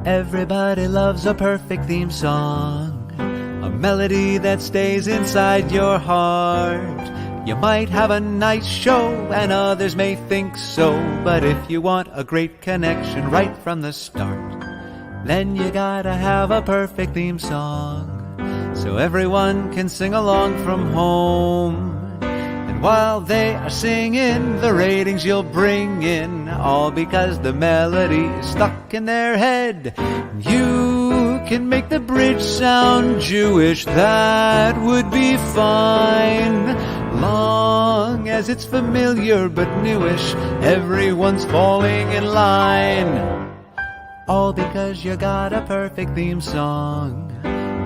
Everybody loves a perfect theme song, a melody that stays inside your heart. You might have a nice show and others may think so, but if you want a great connection right from the start, then you gotta have a perfect theme song, so everyone can sing along from home. And while they are singing, the ratings you'll bring in, all because the melody is stuck in their head. You can make the bridge sound Jewish, that would be fine, long as it's familiar but newish. Everyone's falling in line, all because you got a perfect theme song,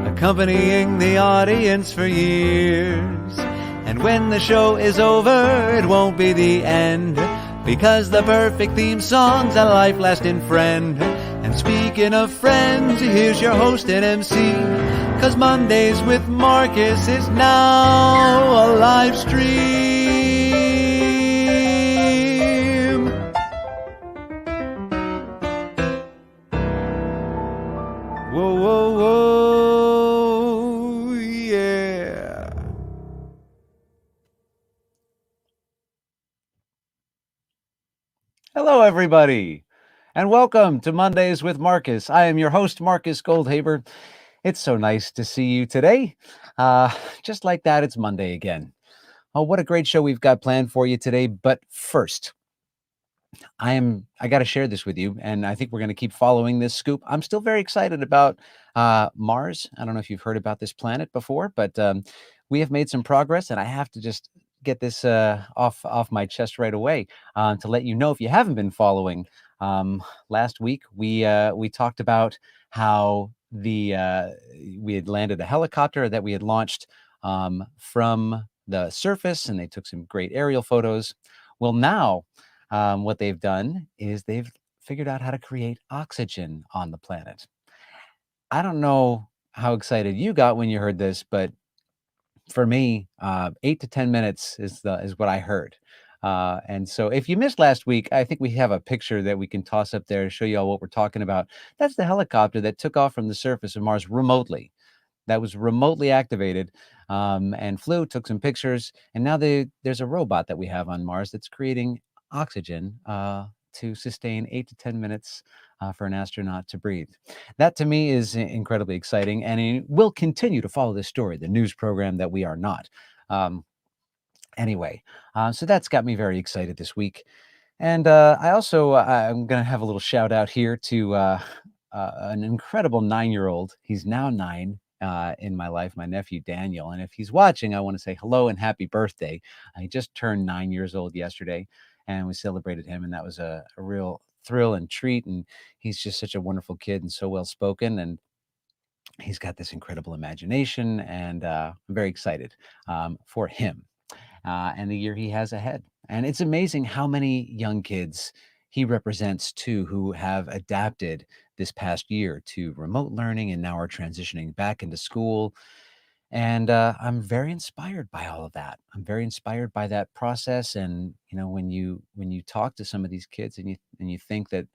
accompanying the audience for years. And when the show is over, it won't be the end, because the perfect theme song's a life-lasting friend. And speaking of friends, here's your host and MC, 'cause Mondays with Marcus is now a live stream. Whoa, whoa, whoa, yeah. Hello, everybody, and welcome to Mondays with Marcus. I am your host, Marcus Goldhaber. It's so nice to see you today. Just like that, it's Monday again. Oh, what a great show we've got planned for you today. But first, I got to share this with you, and I think we're going to keep following this scoop. I'm still very excited about Mars. I don't know if you've heard about this planet before, but we have made some progress, and I have to just get this off my chest right away to let you know, if you haven't been following. Last week we talked about how we had landed a helicopter that we had launched from the surface, and they took some great aerial photos. Well, now what they've done is they've figured out how to create oxygen on the planet. I don't know how excited you got when you heard this, but for me, 8 to 10 minutes is what I heard. And so if you missed last week, I think we have a picture that we can toss up there to show you all what we're talking about. That's the helicopter that took off from the surface of Mars remotely. That was remotely activated and flew, took some pictures. And now there's a robot that we have on Mars that's creating oxygen to sustain 8 to 10 minutes for an astronaut to breathe. That to me is incredibly exciting, and we'll continue to follow this story, the news program that we are not. Anyway, so that's got me very excited this week. And I also, I'm going to have a little shout out here to an incredible 9-year-old. He's now 9 in my life, my nephew Daniel. And if he's watching, I want to say hello and happy birthday. He just turned 9 years old yesterday, and we celebrated him, and that was a real thrill and treat. And he's just such a wonderful kid and so well spoken, and he's got this incredible imagination, and I'm very excited for him and the year he has ahead. And it's amazing how many young kids he represents too, who have adapted this past year to remote learning and now are transitioning back into school. And I'm very inspired by all of that. I'm very inspired by that process. And when you talk to some of these kids, and you think that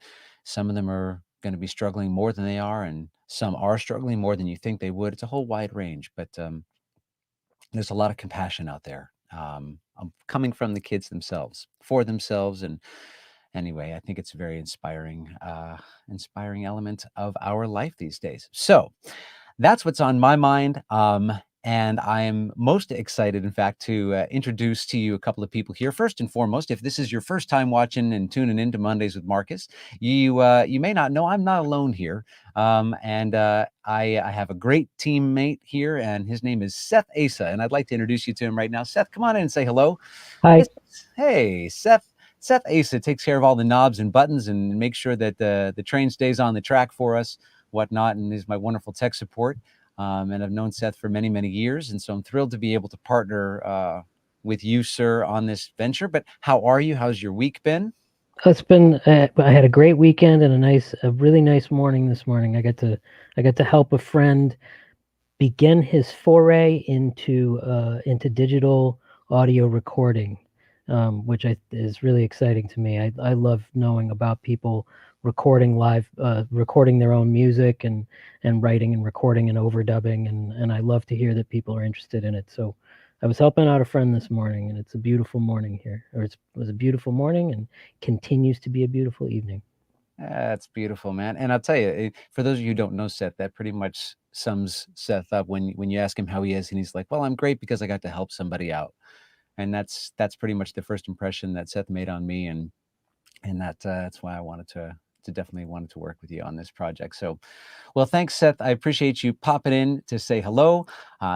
some of them are going to be struggling more than they are, and some are struggling more than you think they would. It's a whole wide range, but there's a lot of compassion out there coming from the kids themselves, for themselves. And anyway, I think it's a very inspiring element of our life these days. So that's what's on my mind. And I'm most excited, in fact, to introduce to you a couple of people here. First and foremost, if this is your first time watching and tuning into Mondays with Marcus, you may not know I'm not alone here. And I have a great teammate here, and his name is Seth Asa. And I'd like to introduce you to him right now. Seth, come on in and say hello. Hi. Hey, Seth. Seth Asa takes care of all the knobs and buttons and makes sure that the train stays on the track for us, whatnot, and is my wonderful tech support. And I've known Seth for many, many years. And so I'm thrilled to be able to partner with you, sir, on this venture. But how are you? How's your week been? It's been. I had a great weekend and a really nice morning this morning. I got to help a friend begin his foray into digital audio recording, which is really exciting to me. I love knowing about people recording their own music and writing and recording and overdubbing, and I love to hear that people are interested in it. So I was helping out a friend this morning, and it's a beautiful morning here, or it was a beautiful morning, and continues to be a beautiful evening. That's beautiful, man. And I'll tell you, for those of you who don't know Seth, that pretty much sums Seth up when you ask him how he is, and he's like, "Well, I'm great because I got to help somebody out." And that's pretty much the first impression that Seth made on me, and that's why I wanted to definitely wanted to work with you on this project. So, well, thanks, Seth. I appreciate you popping in to say hello.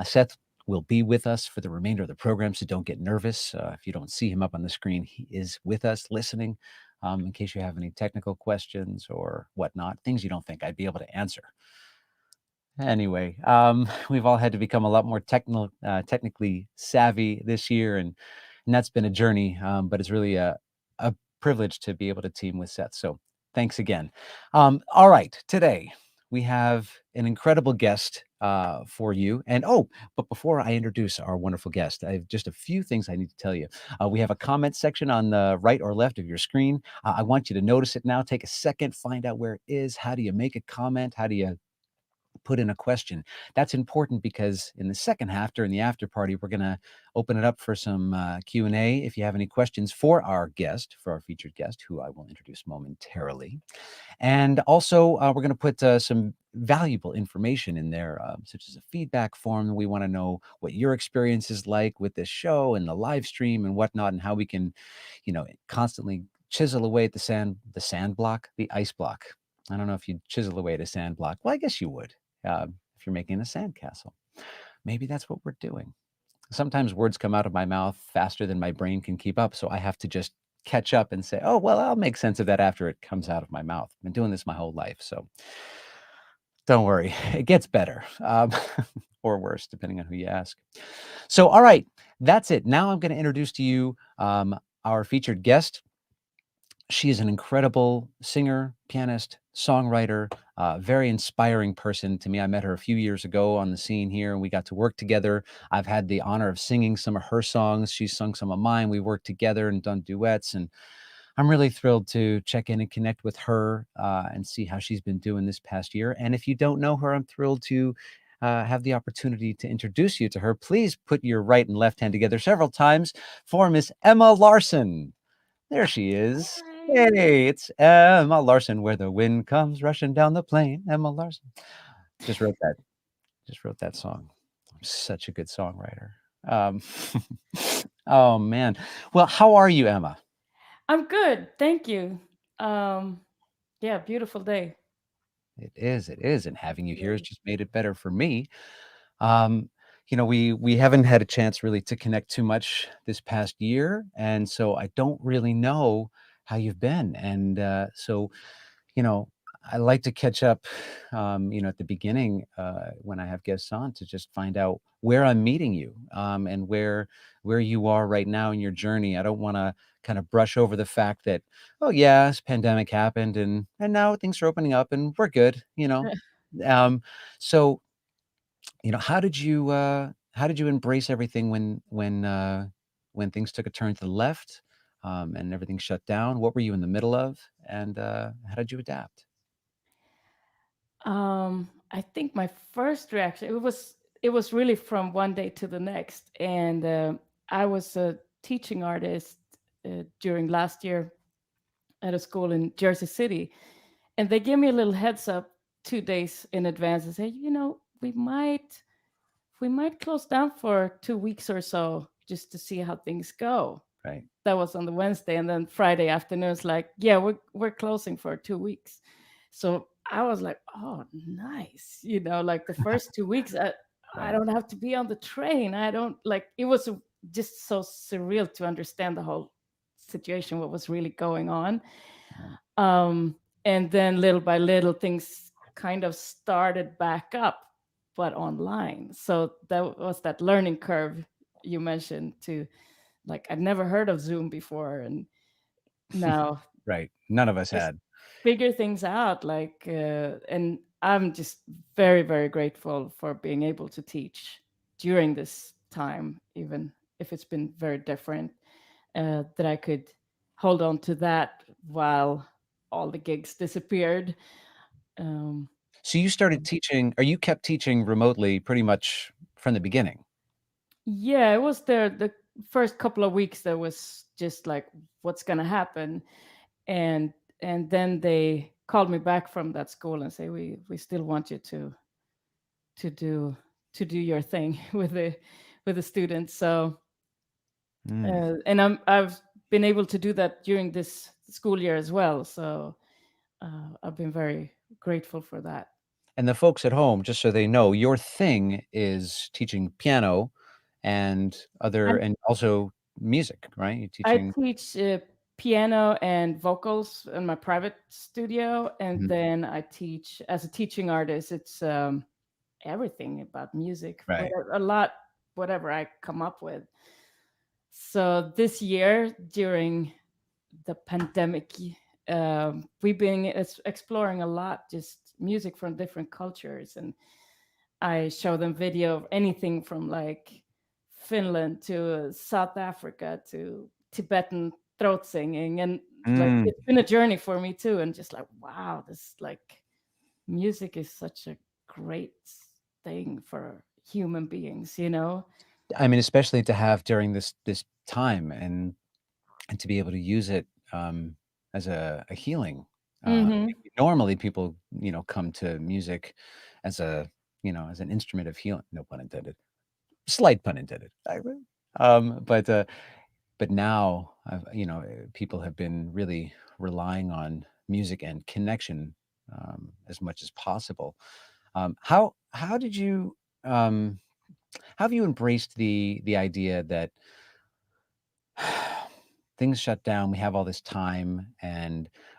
Seth will be with us for the remainder of the program, so don't get nervous. If you don't see him up on the screen, he is with us listening. In case you have any technical questions or whatnot, things you don't think I'd be able to answer. Anyway, we've all had to become a lot more technically savvy this year, and that's been a journey. But it's really a privilege to be able to team with Seth. So thanks again. All right, today we have an incredible guest for you. And oh, but before I introduce our wonderful guest, I have just a few things I need to tell you. We have a comment section on the right or left of your screen. I want you to notice it now. Take a second, find out where it is. How do you make a comment? How do you put in a question? That's important because in the second half, during the after party, we're going to open it up for some Q&A. If you have any questions for our guest, for our featured guest, who I will introduce momentarily. And also, we're going to put some valuable information in there, such as a feedback form. We want to know what your experience is like with this show and the live stream and whatnot, and how we can, constantly chisel away at the sand block, the ice block. I don't know if you'd chisel away at a sand block. Well, I guess you would, if you're making a sand castle. Maybe that's what we're doing. Sometimes words come out of my mouth faster than my brain can keep up, so I have to just catch up and say, "Oh, well, I'll make sense of that after it comes out of my mouth." I've been doing this my whole life, so don't worry, it gets better, or worse, depending on who you ask. So, all right, that's it. Now I'm gonna introduce to you, our featured guest. She is an incredible singer, pianist, songwriter, very inspiring person to me. I met her a few years ago on the scene here, and we got to work together. I've had the honor of singing some of her songs. She's sung some of mine. We worked together and done duets, and I'm really thrilled to check in and connect with her and see how she's been doing this past year. And if you don't know her, I'm thrilled to have the opportunity to introduce you to her. Please put your right and left hand together several times for Miss Emma Larsson. There she is. Hi. Hey, it's Emma Larsson, where the wind comes rushing down the plain. Emma Larsson. Just wrote that. Just wrote that song. I'm such a good songwriter. Um, oh man. Well, how are you, Emma? I'm good. Thank you. Um, yeah, beautiful day. It is, and having you here has Yeah. just made it better for me. Um, we haven't had a chance really to connect too much this past year, and so I don't really know how you've been. And so you know, I like to catch up, at the beginning when I have guests on to just find out where I'm meeting you and where you are right now in your journey. I don't want to kind of brush over the fact that, oh yeah, this pandemic happened and now things are opening up and we're good. Um, so how did you embrace everything when things took a turn to the left and everything shut down? What were you in the middle of, and how did you adapt? I think my first reaction it was really from one day to the next, and I was a teaching artist during last year at a school in Jersey City, and they gave me a little heads up 2 days in advance and say, we might close down for 2 weeks or so just to see how things go. Right. That was on the Wednesday, and then Friday afternoon it's like, yeah, we're closing for 2 weeks. So I was like, oh, nice. Like the first 2 weeks, I Right. don't have to be on the train. I don't like. It was just so surreal to understand the whole situation, what was really going on. Right. Um, and then little by little, things kind of started back up, but online. So that was that learning curve you mentioned too. Like I'd never heard of Zoom before, and now Right. None of us just had. figure things out. And I'm just very, very grateful for being able to teach during this time, even if it's been very different. That I could hold on to that while all the gigs disappeared. Um, So you started teaching, or you kept teaching remotely pretty much from the beginning? yeah, it was the first couple of weeks that was just like, what's gonna happen? And and then they called me back from that school and say, we still want you to do to do your thing with the students. So Mm. and I've been able to do that during this school year as well. So I've been very grateful for that. And the folks at home, just so they know, your thing is teaching piano and I, other and also music, right? You're I teaching. teach piano and vocals in my private studio, and Mhm. then I teach as a teaching artist. It's everything about music, Right. a lot, whatever I come up with. So this year, during the pandemic, we've been exploring a lot, just music from different cultures, and I show them video of anything from like Finland to South Africa to Tibetan throat singing, and like Mm. it's been a journey for me too, and just like wow, this like music is such a great thing for human beings, you know. I mean, especially to have during this time and to be able to use it, as a healing. Hmm. Normally, people, come to music as as an instrument of healing, no pun intended. Slight pun intended. But now, people have been really relying on music and connection, as much as possible. How did you, how have you embraced the idea that things shut down, we have all this time,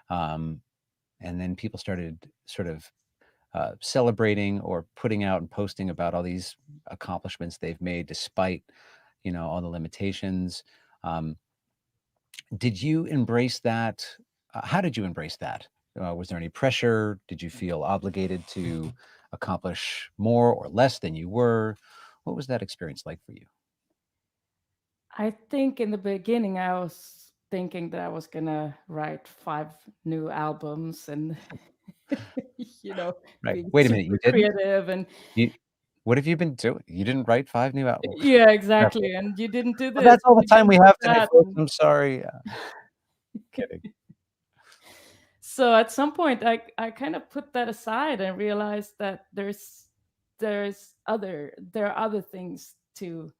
um, and then people started sort of, celebrating or putting out and posting about all these accomplishments they've made despite, all the limitations. Um, did you embrace that? How did you embrace that? Was there any pressure? Did you feel obligated to accomplish more or less than you were? What was that experience like for you? I think in the beginning I was thinking that I was gonna write 5 new albums and you know, Right. being Wait a minute, you super didn't? creative and You what have you been doing? You didn't write 5 new albums. yeah, exactly. And you didn't do Well, this, that's all the you time didn't we do have today, that. folks. I'm sorry. Kidding. So at some point I kind of put that aside and realized that there are other things to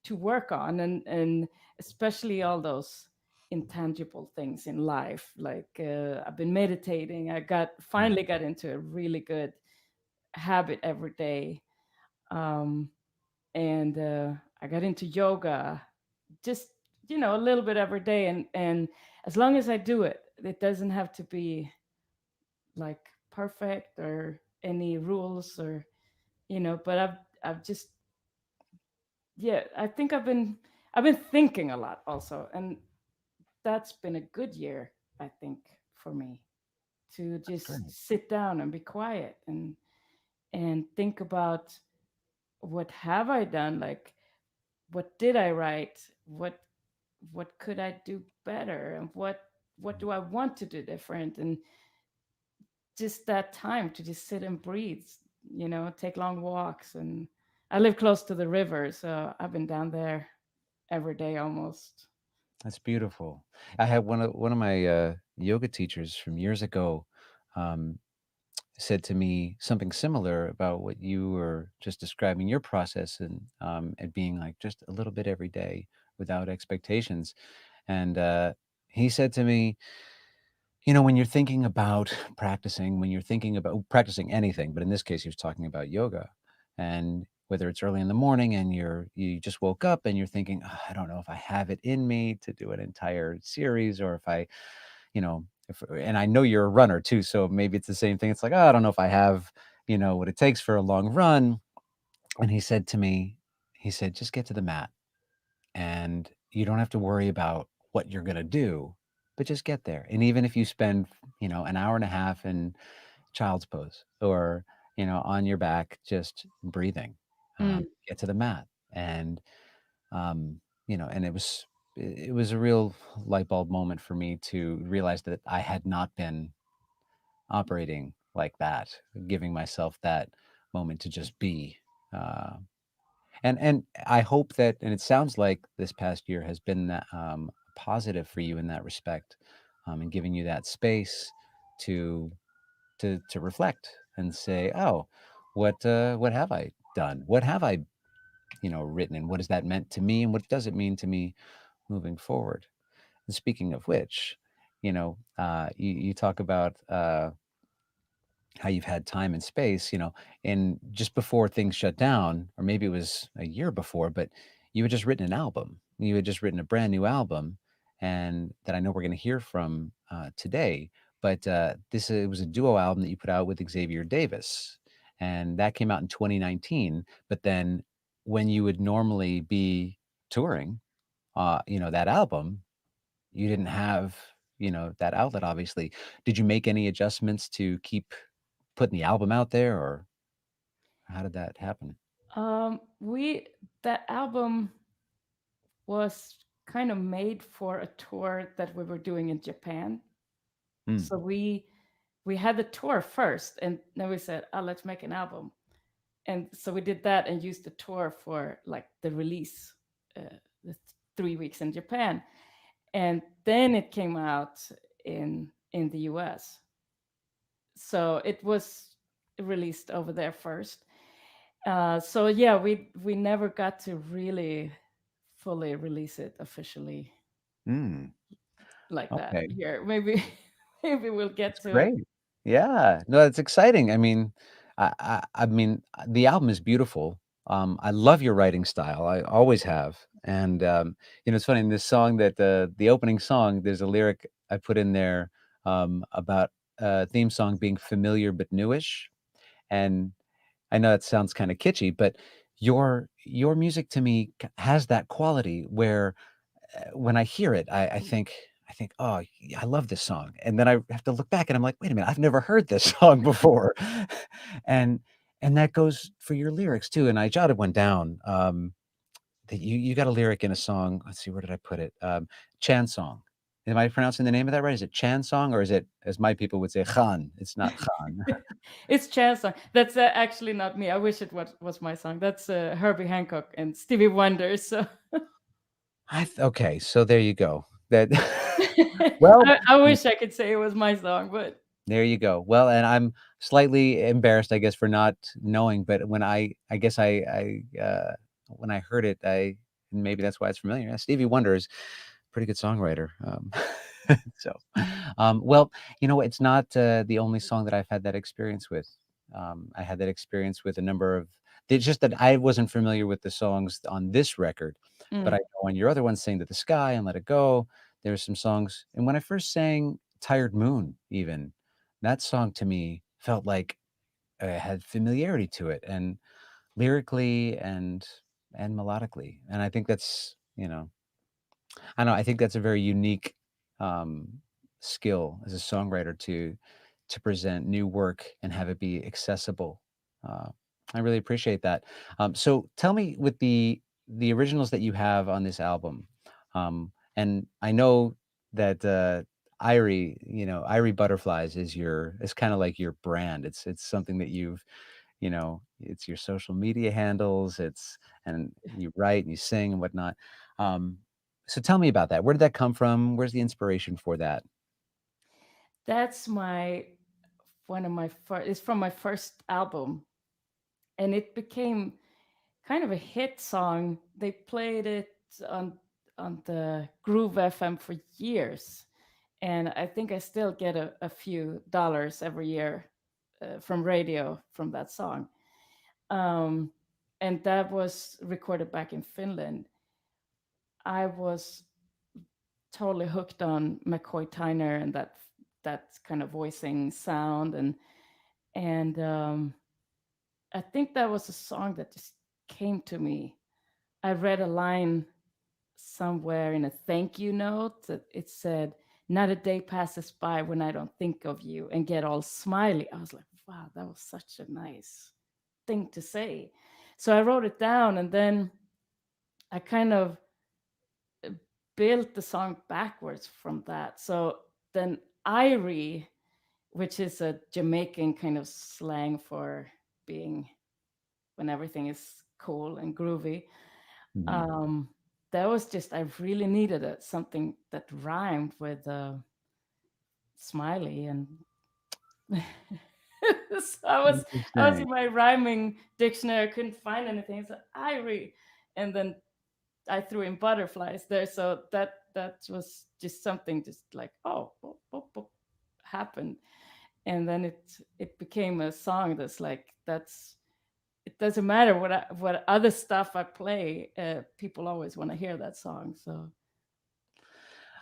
work on, and especially all those intangible things in life, like I've been meditating. I got Mm. finally got into a really good habit every day, um, and I got into yoga, just a little bit every day, and as long as I do it, it doesn't have to be like perfect or any rules, or but I've just yeah, I think I've been thinking a lot also, and that's been a good year, I think, for me, to just Great. sit down and be quiet and think about what have I done, like what did I write, what could I do better, and what do I want to do different, and just that time to just sit and breathe, take long walks. And I live close to the river, so I've been down there every day almost. That's beautiful. I had one of my, yoga teachers from years ago, um, said to me something similar about what you were just describing your process, and it being like just a little bit every day without expectations. And he said to me, when you're thinking about practicing, when you're thinking about practicing anything, but in this case, he was talking about yoga, and whether it's early in the morning and you just woke up and you're thinking, "Ah, I don't know if I have it in me to do an entire series, or if I, if, and I know you're a runner too, so maybe it's the same thing. It's like, oh, I don't know if I have, what it takes for a long run." And he said to me, he said, just get to the mat, and you don't have to worry about what you're gonna do, but just get there. And even if you spend, an hour and a half in child's pose, or, on your back, just breathing, Mm, get to the mat. And, and it was a real light bulb moment for me to realize that I had not been operating like that, giving myself that moment to just be. Uh, and I hope that, and it sounds like this past year has been that, positive for you in that respect, and giving you that space to to reflect and say, oh, what have I done? What have I, written, and what has that meant to me, and what does it mean to me moving forward? And speaking of which, you talk about how you've had time and space, and just before things shut down, or maybe it was a year before, but you had just written an album. You had just written a brand new album, and that I know we're going to hear from today. But this it was a duo album that you put out with Xavier Davis, and that came out in 2019. But then, when you would normally be touring, that album, you didn't have, that outlet. Obviously, did you make any adjustments to keep putting the album out there, or how did that happen? We That album was kind of made for a tour that we were doing in Japan. Mm, So we had the tour first, and then we said, "Oh, let's make an album." And so we did that and used the tour for like the release, the 3 weeks in Japan, and then it came out in the US. So it was released over there first. So yeah, we never got to really fully release it officially mm, like that okay. here. Maybe maybe we'll get That's to it. great. Yeah. No, it's exciting. I mean, the album is beautiful. I love your writing style. I always have. And, it's funny in this song that, the opening song, there's a lyric I put in there, about a theme song being familiar but newish. And I know that sounds kinda kitschy, but your music to me has that quality where, when I hear it, I think, "Oh, I love this song," and then I have to look back and I'm like, "Wait a minute, I've never heard this song before." And that goes for your lyrics too, and I jotted one down, that you got a lyric in a song. Let's see, where did I put it? Chan Song. Am I pronouncing the name of that right? Is it Chan Song, or is it, as my people would say, Khan? It's not Khan. It's Chan's song. That's actually not me. I wish it was my song. That's Herbie Hancock and Stevie Wonder. So Okay, so there you go. That well, I wish I could say it was my song, but there you go. Well, and I'm slightly embarrassed, I guess, for not knowing, but when I guess when I heard it, maybe that's why it's familiar. Yeah, Stevie Wonder is a pretty good songwriter. So, well, it's not, the only song that I've had that experience with. I had that experience with a number of it's just that I wasn't familiar with the songs on this record, but I mm, know on your other ones, "Sing to the Sky" and "Let It Go," there's some songs, and when I first sang "Tired Moon" even, that song to me felt like it had familiarity to it, and lyrically and melodically, and I think that's, I don't know, I think that's a very unique, um, skill as a songwriter to present new work and have it be accessible. Uh, I really appreciate that. So tell me, with the originals that you have on this album, and I know that, Irie, Irie Butterflies is kind of like your brand. It's something that it's your social media handles, and you write and you sing and whatnot. Um, so tell me about that. Where did that come from? Where's the inspiration for that? that's my one of my first. It's from my first album, and it became kind of a hit song. They played it on on the Groove FM for years, and I think I still get a few dollars every year from radio from that song. Um, and that was recorded back in Finland. I was totally hooked on McCoy Tyner and that kind of voicing sound, and I think that was a song that just came to me. I read a line somewhere in a thank you note that it said, "Not a day passes by when I don't think of you," and get all smiley. I was like, wow, that was such a nice thing to say. So I wrote it down, and then I kind of built the song backwards from that. So then Irie which is a Jamaican kind of slang for being when everything is cool and groovy. Mhm. Um, that was just I really needed something that rhymed with smiley, and so I was Interesting. in my rhyming dictionary. I couldn't find anything. So and then I threw in butterflies there. So that was just something just like happened, and then it became a song that's like that's it doesn't matter what other stuff I play. People always want to hear that song. So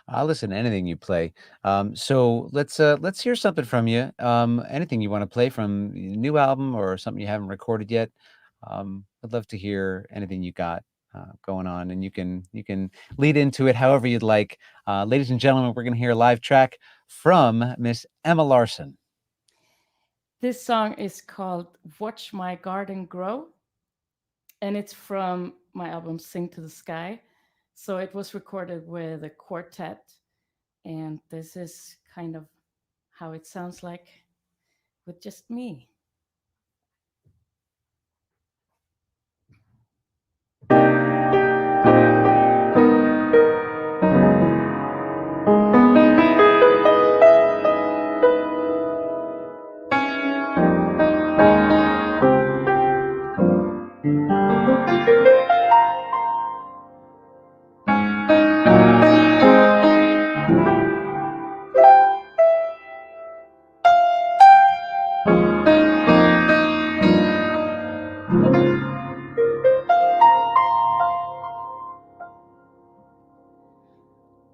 I'll listen to anything you play. So let's hear something from you. Anything you want to play from your new album or something you haven't recorded yet. I'd love to hear anything you got going on, and you can lead into it however you'd like. Ladies and gentlemen, we're going to hear a live track from Miss Emma Larsson. this song is called "Watch My Garden Grow," and it's from my album "Sing to the Sky." So it was recorded with a quartet, and this is kind of how it sounds like with just me.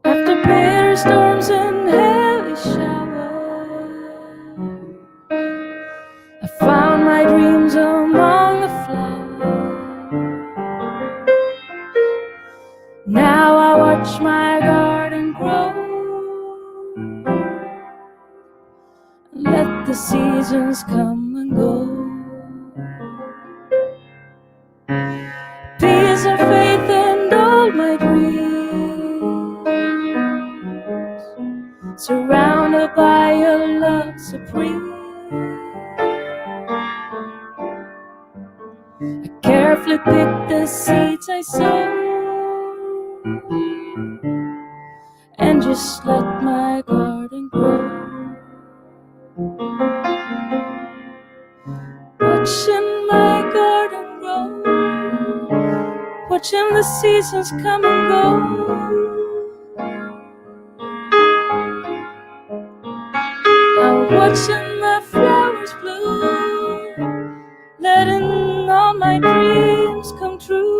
After bitter storms and heavy showers, I found my dreams among the flowers. Now I watch my garden grow. Let the seasons come and go. Peace and faith and all my dreams, surrounded by your love supreme. I carefully pick the seeds I sow, and just let my garden grow. Watching my garden grow, watching the seasons come and go. I'm watching the flowers bloom, letting all my dreams come true.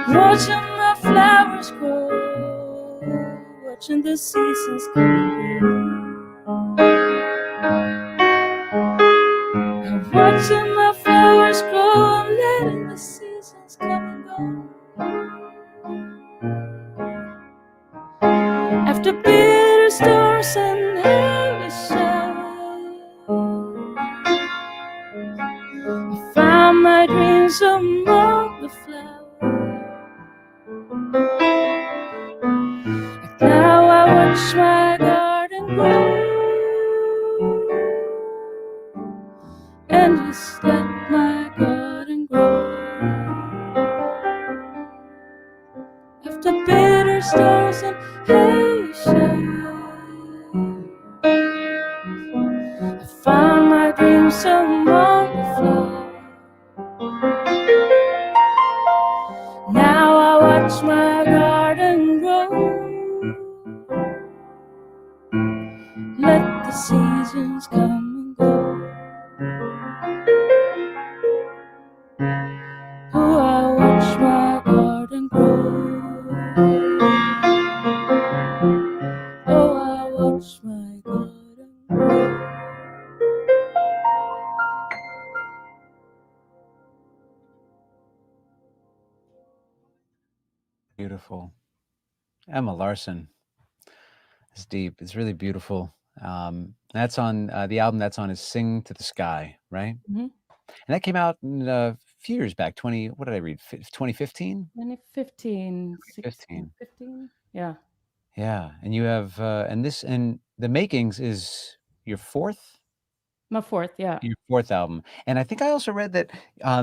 Watching the flowers grow, watching the seasons come and go. I'm watching the flowers grow, letting the seasons come and go. After bitter storms and heavy showers, I found my dreams among the flowers. Now I watch my garden grow, and just let my garden grow. After bitter storms and heavy showers, I found my dreams among the flowers. Now I watch my garden grow, let the seasons come and go. Oh, I watch my garden grow. Oh, I watch my garden grow. Beautiful, Emma Larsson. It's deep. It's really beautiful. That's on the album. That's on is "Sing to the Sky," right? Mhm. And that came out a few years back. What did I read? 2015. 2015, 16, 15. 15. Yeah. Yeah, and you have, and The Makings is your 4th My fourth, yeah. your 4th album, and I think I also read that,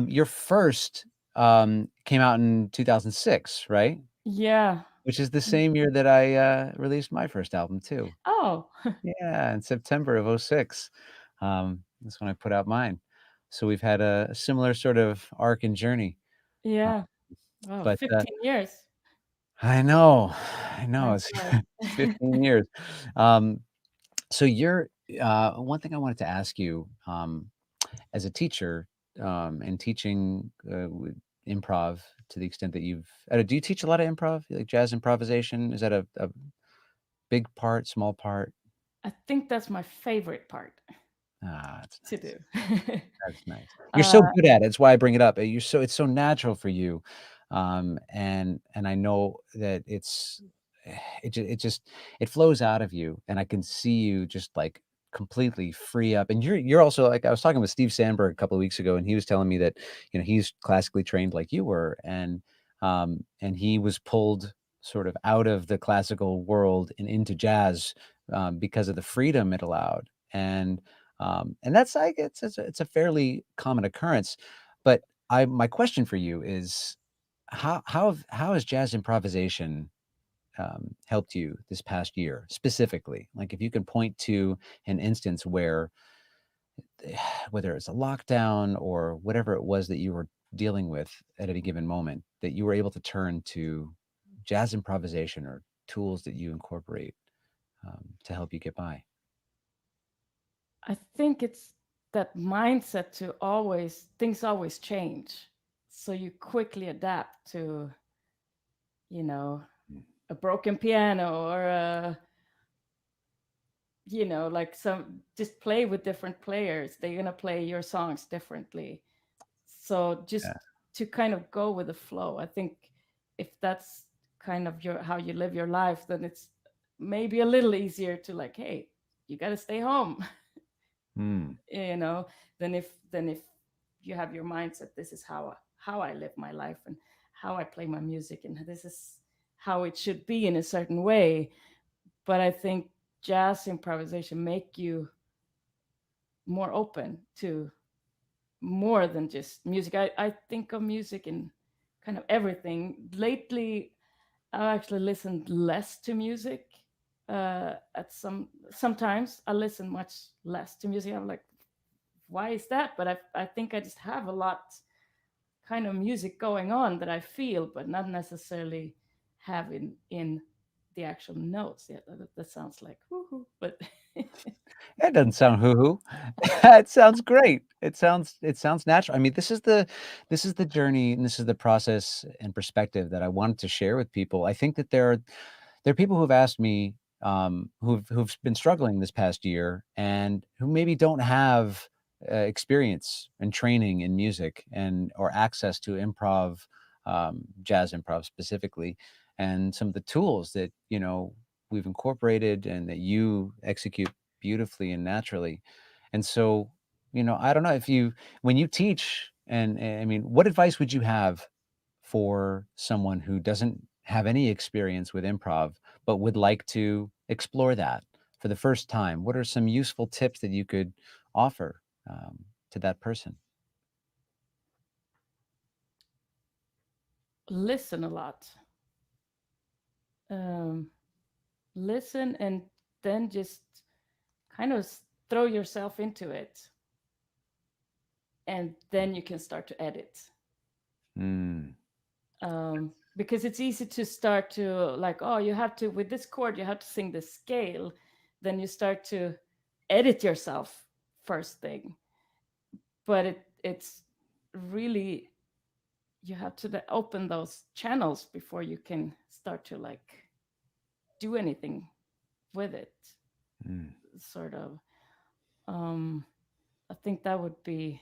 your first, came out in 2006, right? Yeah. Which is the same year that I, released my first album too. Oh, Yeah, in September of '06. That's when I put out mine. So we've had a similar sort of arc and journey, uh, yeah. Wow, but, 15 years. I know, I know, Time it's it's flies. 15 years. Um, so you're one thing I wanted to ask you, as a teacher, and teaching, with improv to the extent that do you teach a lot of improv, like jazz improvisation? Is that a big part, small part? I think that's my favorite part Ah, that's to nice. do. That's nice. You're so uh, good at it, it's why I bring it up. It's so natural for you, and I know that it just it flows out of you, and I can see you just, like, completely free up, and you're also like, I was talking with Steve Sandberg a couple of weeks ago, and he was telling me that, he's classically trained like you were, and he was pulled sort of out of the classical world and into jazz, because of the freedom it allowed, and that's like it's a fairly common occurrence, but I my question for you is how has jazz improvisation, helped you this past year specifically? Like, if you can point to an instance where, whether it's a lockdown or whatever it was that you were dealing with at any given moment, that you were able to turn to jazz improvisation or tools that you incorporate, to help you get by. I think it's that mindset to always, things always change. So you quickly adapt to, you know, Mm, a broken piano or like some, just play with different players. They're going to play your songs differently. So just yeah. to kind of go with the flow. I think if that's kind of your how you live your life, then it's maybe a little easier to like, hey, you got to stay home, Mm, you know, than if you have your mindset, this is how I live my life and how I play my music and this is how it should be in a certain way. But I think jazz improvisation make you more open to more than just music. I think of music in kind of everything. Lately, I've actually listened less to music. At sometimes I listen much less to music. I'm like, why is that? But I think I just have a lot kind of music going on that I feel, but not necessarily have in the actual notes. Yeah, that sounds like woohoo, but That doesn't sound hoo-hoo. It sounds great. It sounds natural. I mean, this is the journey, and this is the process and perspective that I wanted to share with people. I think that there are people who've asked me, who've been struggling this past year and who maybe don't have, experience and training in music and or access to improv, jazz improv specifically, and some of the tools that, we've incorporated and that you execute beautifully and naturally. And so, I don't know if you when you teach and I mean, what advice would you have for someone who doesn't have any experience with improv, but would like to explore that for the first time? What are some useful tips that you could offer, to that person? listen a lot. Um, listen and then just kind of throw yourself into it, and then you can start to edit. Mm, Because it's easy to start to like, oh, you have to, with this chord you have to sing this scale, then you start to edit yourself first thing. But it's really, you have to open those channels before you can start to like do anything with it, mm, sort of. um I think that would be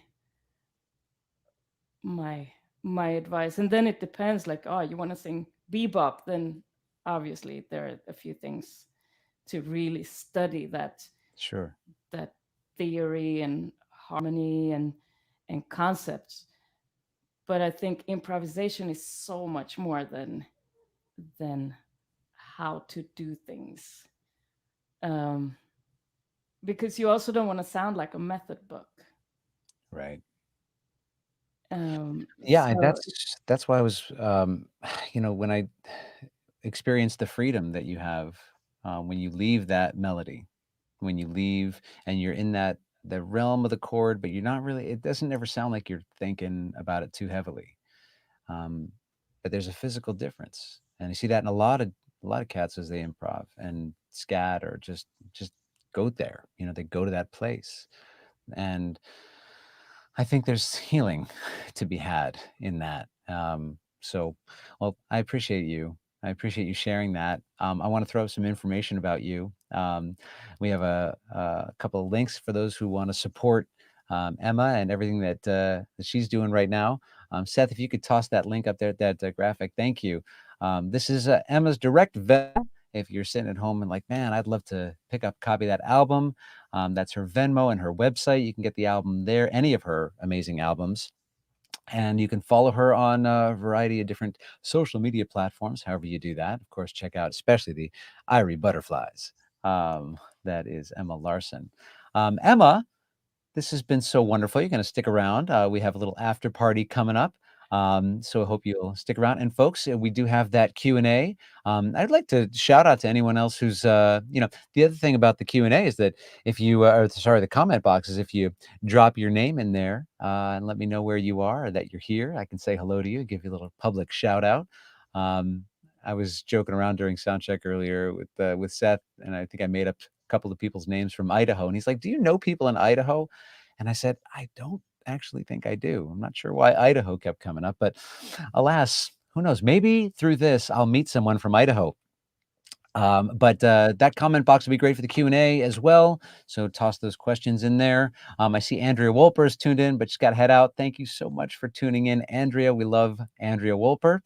my my advice. And then it depends, like, oh, you want to sing bebop, then obviously there are a few things to really study, sure. that theory and harmony and concepts. But I think improvisation is so much more than how to do things. Um, because you also don't want to sound like a method book. Right. Um, Yeah, and so that's why I was, when I experienced the freedom that you have, when you leave that melody, when you leave and you're in that the realm of the chord, but you're not really it doesn't ever sound like you're thinking about it too heavily. Um, but there's a physical difference, and you see that in a lot of cats as they improv and scat or just go there. They go to that place, and I think there's healing to be had in that. Well, I appreciate you. I appreciate you sharing that. I want to throw up some information about you. We have a couple of links for those who want to support Emma and everything that she's doing right now. Seth, if you could toss that link up there, that graphic, thank you. This is Emma's direct Venmo. If you're sitting at home and like, man, I'd love to pick up a copy of that album, that's her Venmo and her website. You can get the album there, any of her amazing albums. And you can follow her on a variety of different social media platforms, however you do that. Of course, check out especially the Irie Butterflies. That is Emma Larsson. Emma, this has been so wonderful. You're going to stick around. We have a little after party coming up. So I hope you'll stick around. And folks, we do have that Q&A. I'd like to shout out to anyone else who's, the other thing about the Q&A is that if you, the comment box is if you drop your name in there and let me know where you are or that you're here, I can say hello to you, give you a little public shout out. Um, I was joking around during sound check earlier with Seth, and I think I made up a couple of people's names from Idaho. And he's like, "Do you know people in Idaho?" And I said, "I don't actually think I do. I'm not sure why Idaho kept coming up, but alas, who knows? Maybe through this, I'll meet someone from Idaho." But that comment box would be great for the Q&A as well. So toss those questions in there. I see Andrea Wolper is tuned in, but she's got to head out. Thank you so much for tuning in, Andrea. We love Andrea Wolper.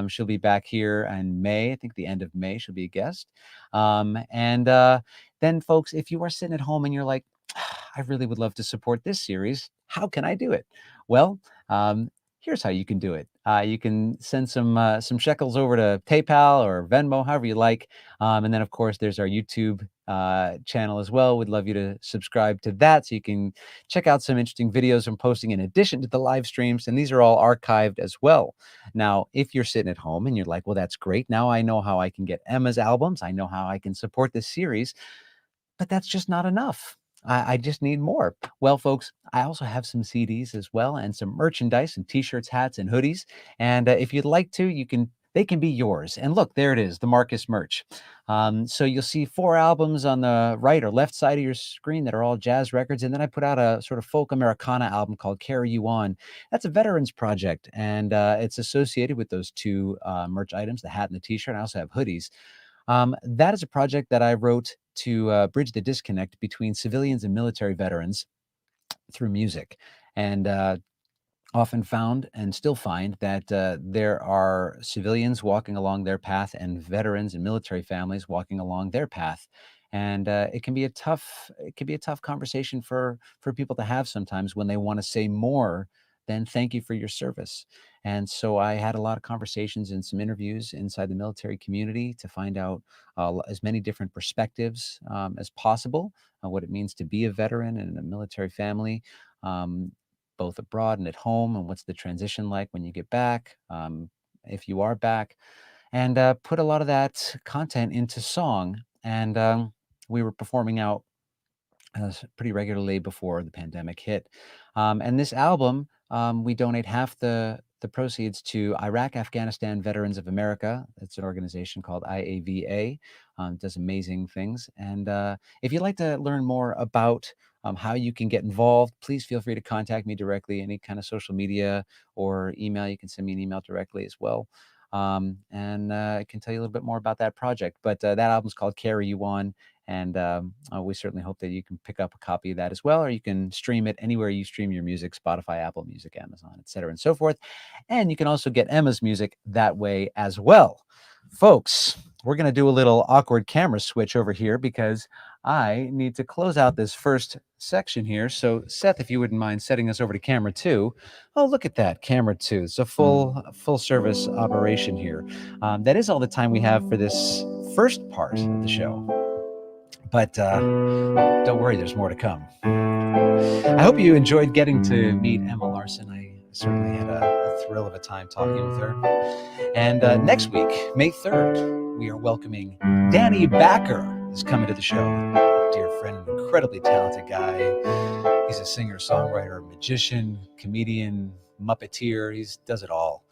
She'll be back here in May. I think the end of May she'll be a guest. And then, folks, if you are sitting at home and you're like, I really would love to support this series, how can I do it? Well, here's how you can do it. You can send some shekels over to PayPal or Venmo, however you like. And then, of course, there's our YouTube channel as well. We'd love you to subscribe to that so you can check out some interesting videos I'm posting in addition to the live streams. And these are all archived as well. Now, if you're sitting at home and you're like, well, that's great. Now I know how I can get Emma's albums. I know how I can support this series. But that's just not enough. I just need more. Well, folks, I also have some CDs as well and some merchandise and t-shirts, hats, and hoodies. And if you'd like to, they can be yours. And look, there it is, the Marcus merch. So you'll see 4 albums on the right or left side of your screen that are all jazz records. And then I put out a sort of folk Americana album called Carry You On. That's a veterans project. And it's associated with those 2 merch items, the hat and the t-shirt. I also have hoodies. That is a project that I wrote to bridge the disconnect between civilians and military veterans through music. And often found and still find that there are civilians walking along their path and veterans and military families walking along their path. And it can be a tough conversation for people to have sometimes when they want to say more than thank you for your service. And so I had a lot of conversations and some interviews inside the military community to find out as many different perspectives as possible, what it means to be a veteran and a military family. Both abroad and at home, and what's the transition like when you get back, if you are back, and put a lot of that content into song. And we were performing out pretty regularly before the pandemic hit. And this album, we donate half the proceeds to Iraq Afghanistan Veterans of America. It's an organization called IAVA. Does amazing things. And if you'd like to learn more about how you can get involved, please feel free to contact me directly. Any kind of social media or email, you can send me an email directly as well. And I can tell you a little bit more about that project. But that album's called Carry You On. And we certainly hope that you can pick up a copy of that as well, or you can stream it anywhere you stream your music, Spotify, Apple Music, Amazon, etc., and so forth. And you can also get Emma's music that way as well. Folks, we're going to do a little awkward camera switch over here because I need to close out this first section here. So Seth, if you wouldn't mind setting us over to camera 2. Oh, look at that, camera 2. It's a full service operation here. That is all the time we have for this first part of the show. But don't worry, there's more to come. I hope you enjoyed getting to meet Emma Larsson. I certainly had a thrill of a time talking with her. And next week, May 3rd, we are welcoming Danny Backer, who's coming to the show. Dear friend, an incredibly talented guy. He's a singer, songwriter, magician, comedian, Muppeteer. He does it all.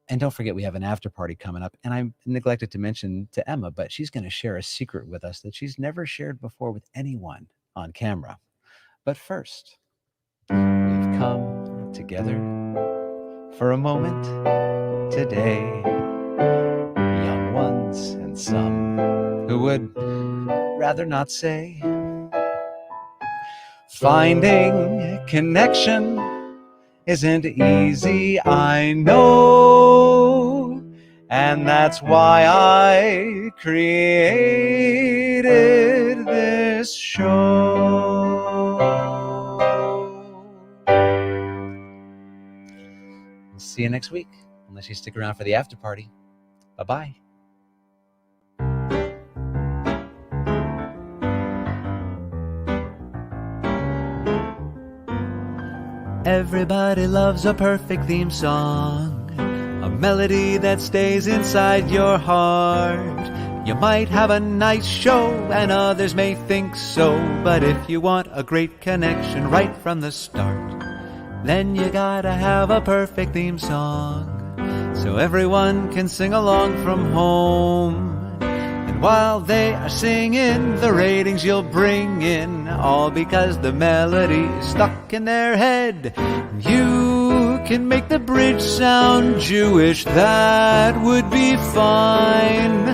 And don't forget, we have an after party coming up. And I neglected to mention to Emma, but she's going to share a secret with us that she's never shared before with anyone on camera. But first, we've come together for a moment today, young ones and some who would rather not say. Finding connection isn't easy, I know, and that's why I created this show. See you next week, unless you stick around for the after party. Bye-bye. Everybody loves a perfect theme song, a melody that stays inside your heart. You might have a nice show and others may think so, but if you want a great connection right from the start, then you gotta have a perfect theme song, so everyone can sing along from home. And while they are singing, the ratings you'll bring in, all because the melody is stuck in their head. You can make the bridge sound Jewish, that would be fine,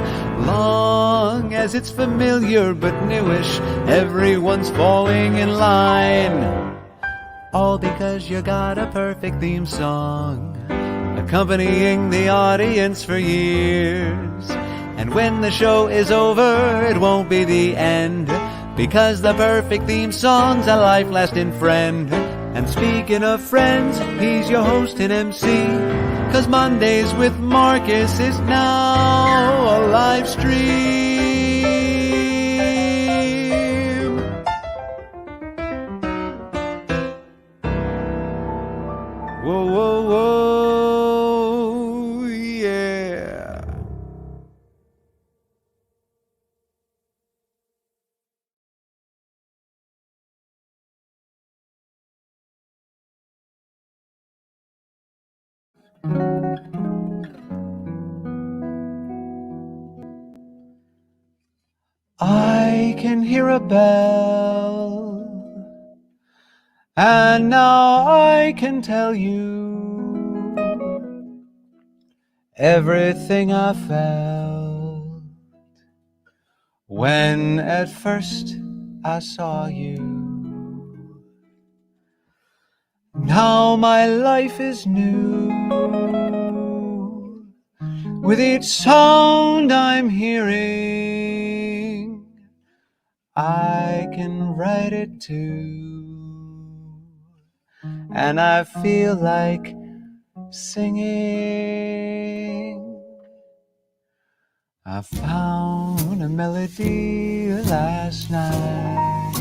long as it's familiar but newish, everyone's falling in line. All because you got a perfect theme song, accompanying the audience for years. And when the show is over, it won't be the end, because the perfect theme song's a life-lasting friend. And speaking of friends, he's your host and MC, 'cause Mondays with Marcus is now a live stream. Whoa, whoa, whoa, yeah. I can hear a bell, and now I can tell you everything I felt when at first I saw you. Now my life is new, with each sound I'm hearing, I can write it too, and I feel like singing. I found a melody last night,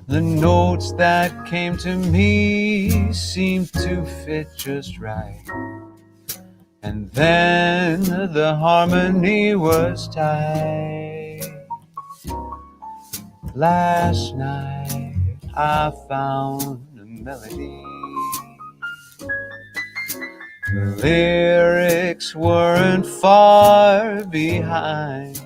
the notes that came to me seemed to fit just right. And then the harmony was tight. Last night I found a melody. The lyrics weren't far behind.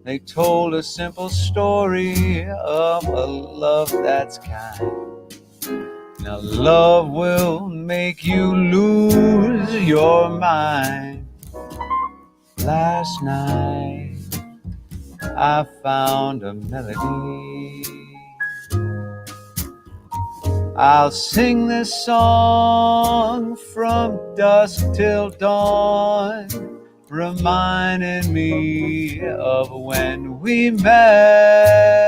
They told a simple story of a love that's kind. Now love will make you lose your mind. Last night I found a melody. I'll sing this song from dusk till dawn, reminding me of when we met.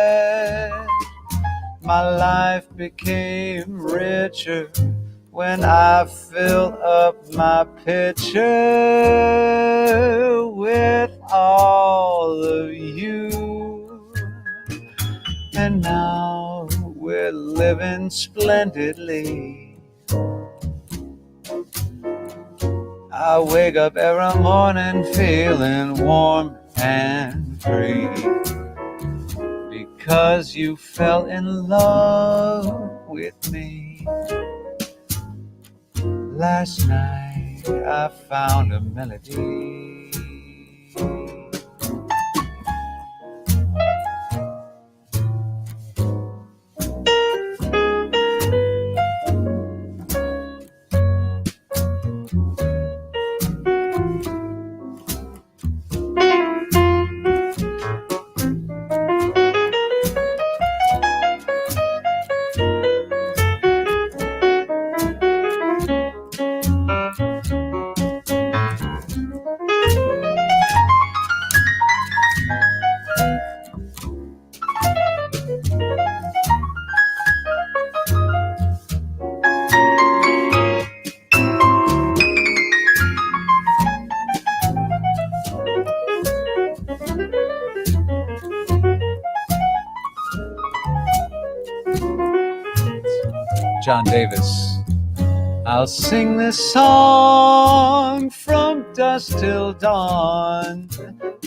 My life became richer when I fill up my pitcher with all of you. And now we're living splendidly. I wake up every morning feeling warm and free, because you fell in love with me. Last night I found a melody. John Davis. I'll sing this song from dusk till dawn,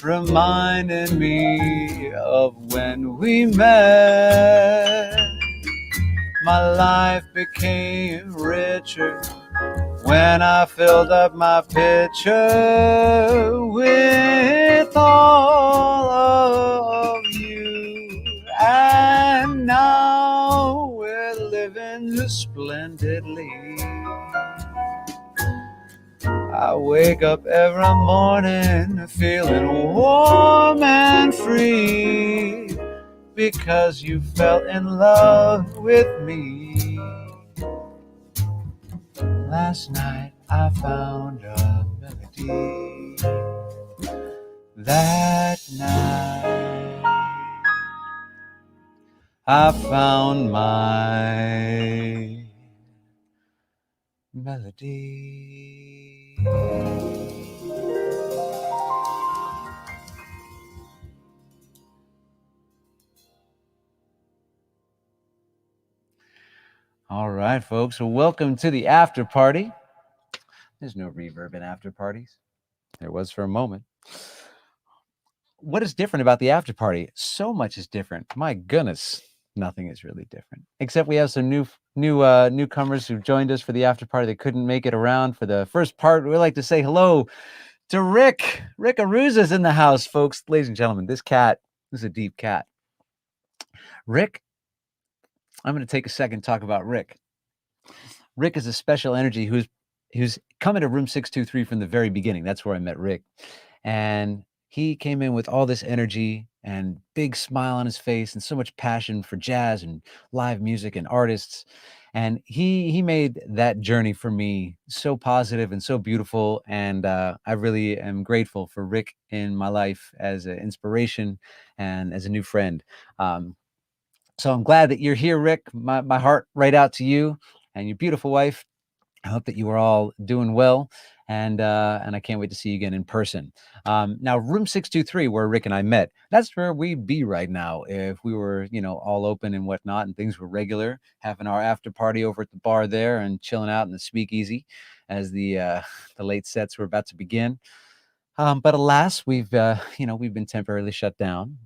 reminding me of when we met. My life became richer when I filled up my pitcher with all of you. And now we're living splendidly. I wake up every morning feeling warm and free, because you fell in love with me. Last night I found a melody. That night I found my melody. All right, folks. Well, welcome to the after party. There's no reverb in after parties. There was for a moment. What is different about the after party? So much is different. My goodness, nothing is really different, except we have some newcomers who joined us for the after party that couldn't make it around for the first part. We'd like to say hello to Rick. Rick Aruza's in the house, folks. Ladies and gentlemen, this is a deep cat. Rick, I'm going to take a second to talk about Rick. Rick is a special energy who's come into room 623 from the very beginning. That's where I met Rick. And he came in with all this energy and big smile on his face and so much passion for jazz and live music and artists. And he made that journey for me so positive and so beautiful. And I really am grateful for Rick in my life as an inspiration and as a new friend. So I'm glad that you're here, Rick. My heart right out to you and your beautiful wife. I hope that you are all doing well, and I can't wait to see you again in person. Now, room 623, where Rick and I met, that's where we'd be right now if we were, all open and whatnot, and things were regular, having our after party over at the bar there and chilling out in the speakeasy as the late sets were about to begin. But alas, we've been temporarily shut down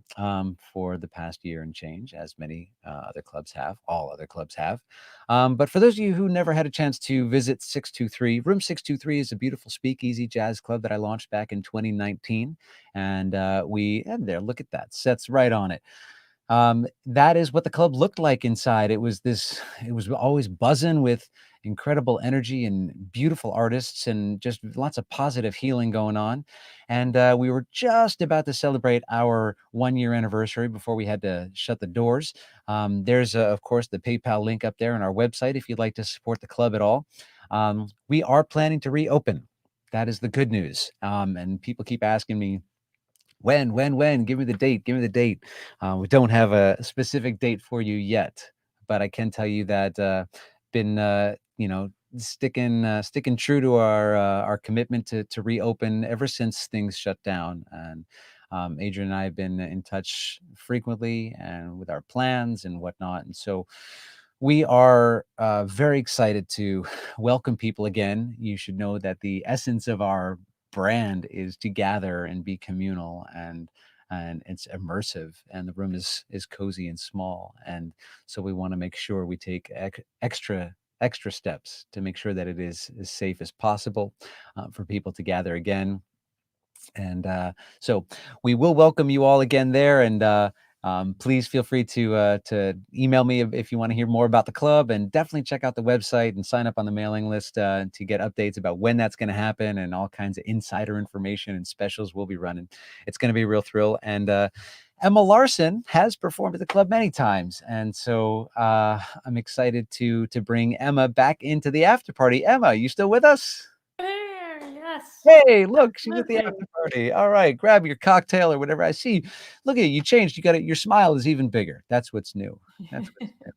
for the past year and change, as many other clubs have, all other clubs have. But for those of you who never had a chance to visit 623, Room 623 is a beautiful speakeasy jazz club that I launched back in 2019. And look at that, sets right on it. That is what the club looked like inside. It was always buzzing with incredible energy and beautiful artists and just lots of positive healing going on. And we were just about to celebrate our 1-year anniversary before we had to shut the doors. There's, of course, the PayPal link up there on our website if you'd like to support the club at all. We are planning to reopen. That is the good news. And people keep asking me, when? Give me the date. We don't have a specific date for you yet, but I can tell you that been sticking true to our commitment to reopen ever since things shut down. And Adrian and I have been in touch frequently and with our plans and whatnot. And so we are very excited to welcome people again. You should know that the essence of our brand is to gather and be communal, and it's immersive, and the room is cozy and small. And so we want to make sure we take extra steps to make sure that it is as safe as possible for people to gather again. And so we will welcome you all again there. And please feel free to email me if you want to hear more about the club, and definitely check out the website and sign up on the mailing list to get updates about when that's going to happen, and all kinds of insider information and specials we'll be running. It's going to be a real thrill. And Emma Larsson has performed at the club many times, and so I'm excited to bring Emma back into the after party. Emma, you still with us? There, yes, Hey, look, she's at the absolutely. after party. All right, grab your cocktail or whatever. I see. Look at you, you changed. You got it. Your smile is even bigger. That's what's new. That's what's new.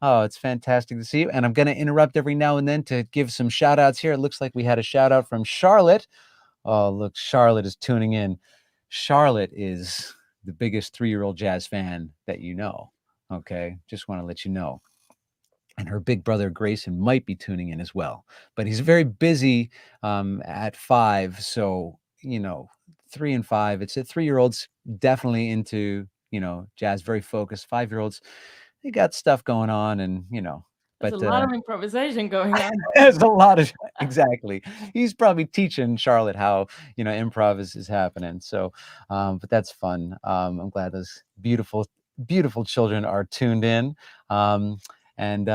Oh, it's fantastic to see you. And I'm going to interrupt every now and then to give some shout outs here. It looks like we had a shout out from Charlotte. Oh, look, Charlotte is tuning in. Charlotte is the biggest 3-year-old jazz fan that you know. Okay, just want to let you know. And her big brother Grayson might be tuning in as well, but he's very busy at 5. So 3 and 5. It's a 3-year-olds definitely into jazz, very focused. 5-year-olds, they got stuff going on, and There's a but lot of improvisation going on. there's a lot of exactly. He's probably teaching Charlotte how improv is happening. So, but that's fun. I'm glad those beautiful children are tuned in. And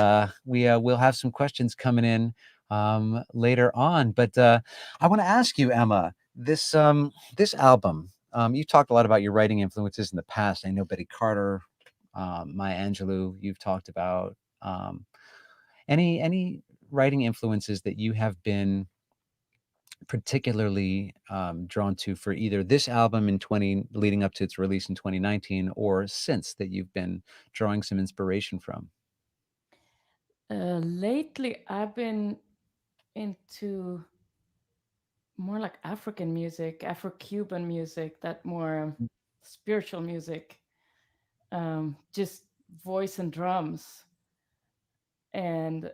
we'll have some questions coming in later on. But I want to ask you, Emma, this album. You talked a lot about your writing influences in the past. I know Betty Carter, Maya Angelou. You've talked about. Any writing influences that you have been particularly drawn to for either this album in 20 leading up to its release in 2019, or since, that you've been drawing some inspiration from? Lately, I've been into more like African music, Afro-Cuban music, that more spiritual music, just voice and drums, and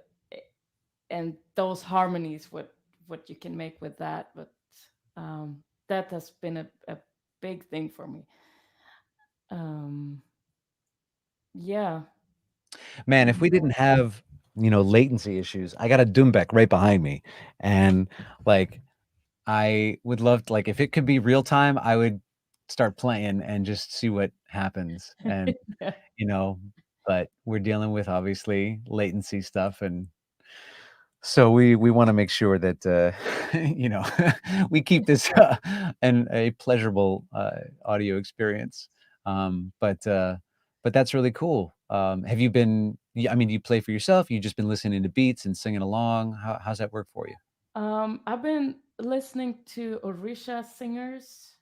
and those harmonies, what you can make with that. But that has been a big thing for me. Um, yeah. Man, if we didn't have latency issues, I got a Doombek right behind me, and like I would love to, like, if it could be real time, I would start playing and just see what happens. And Yeah. you know, but we're dealing with obviously latency stuff, and so we want to make sure that we keep this a pleasurable audio experience. But that's really cool. Have you been? I mean, do you play for yourself? You just been listening to beats and singing along? How's that work for you? I've been listening to Orisha singers,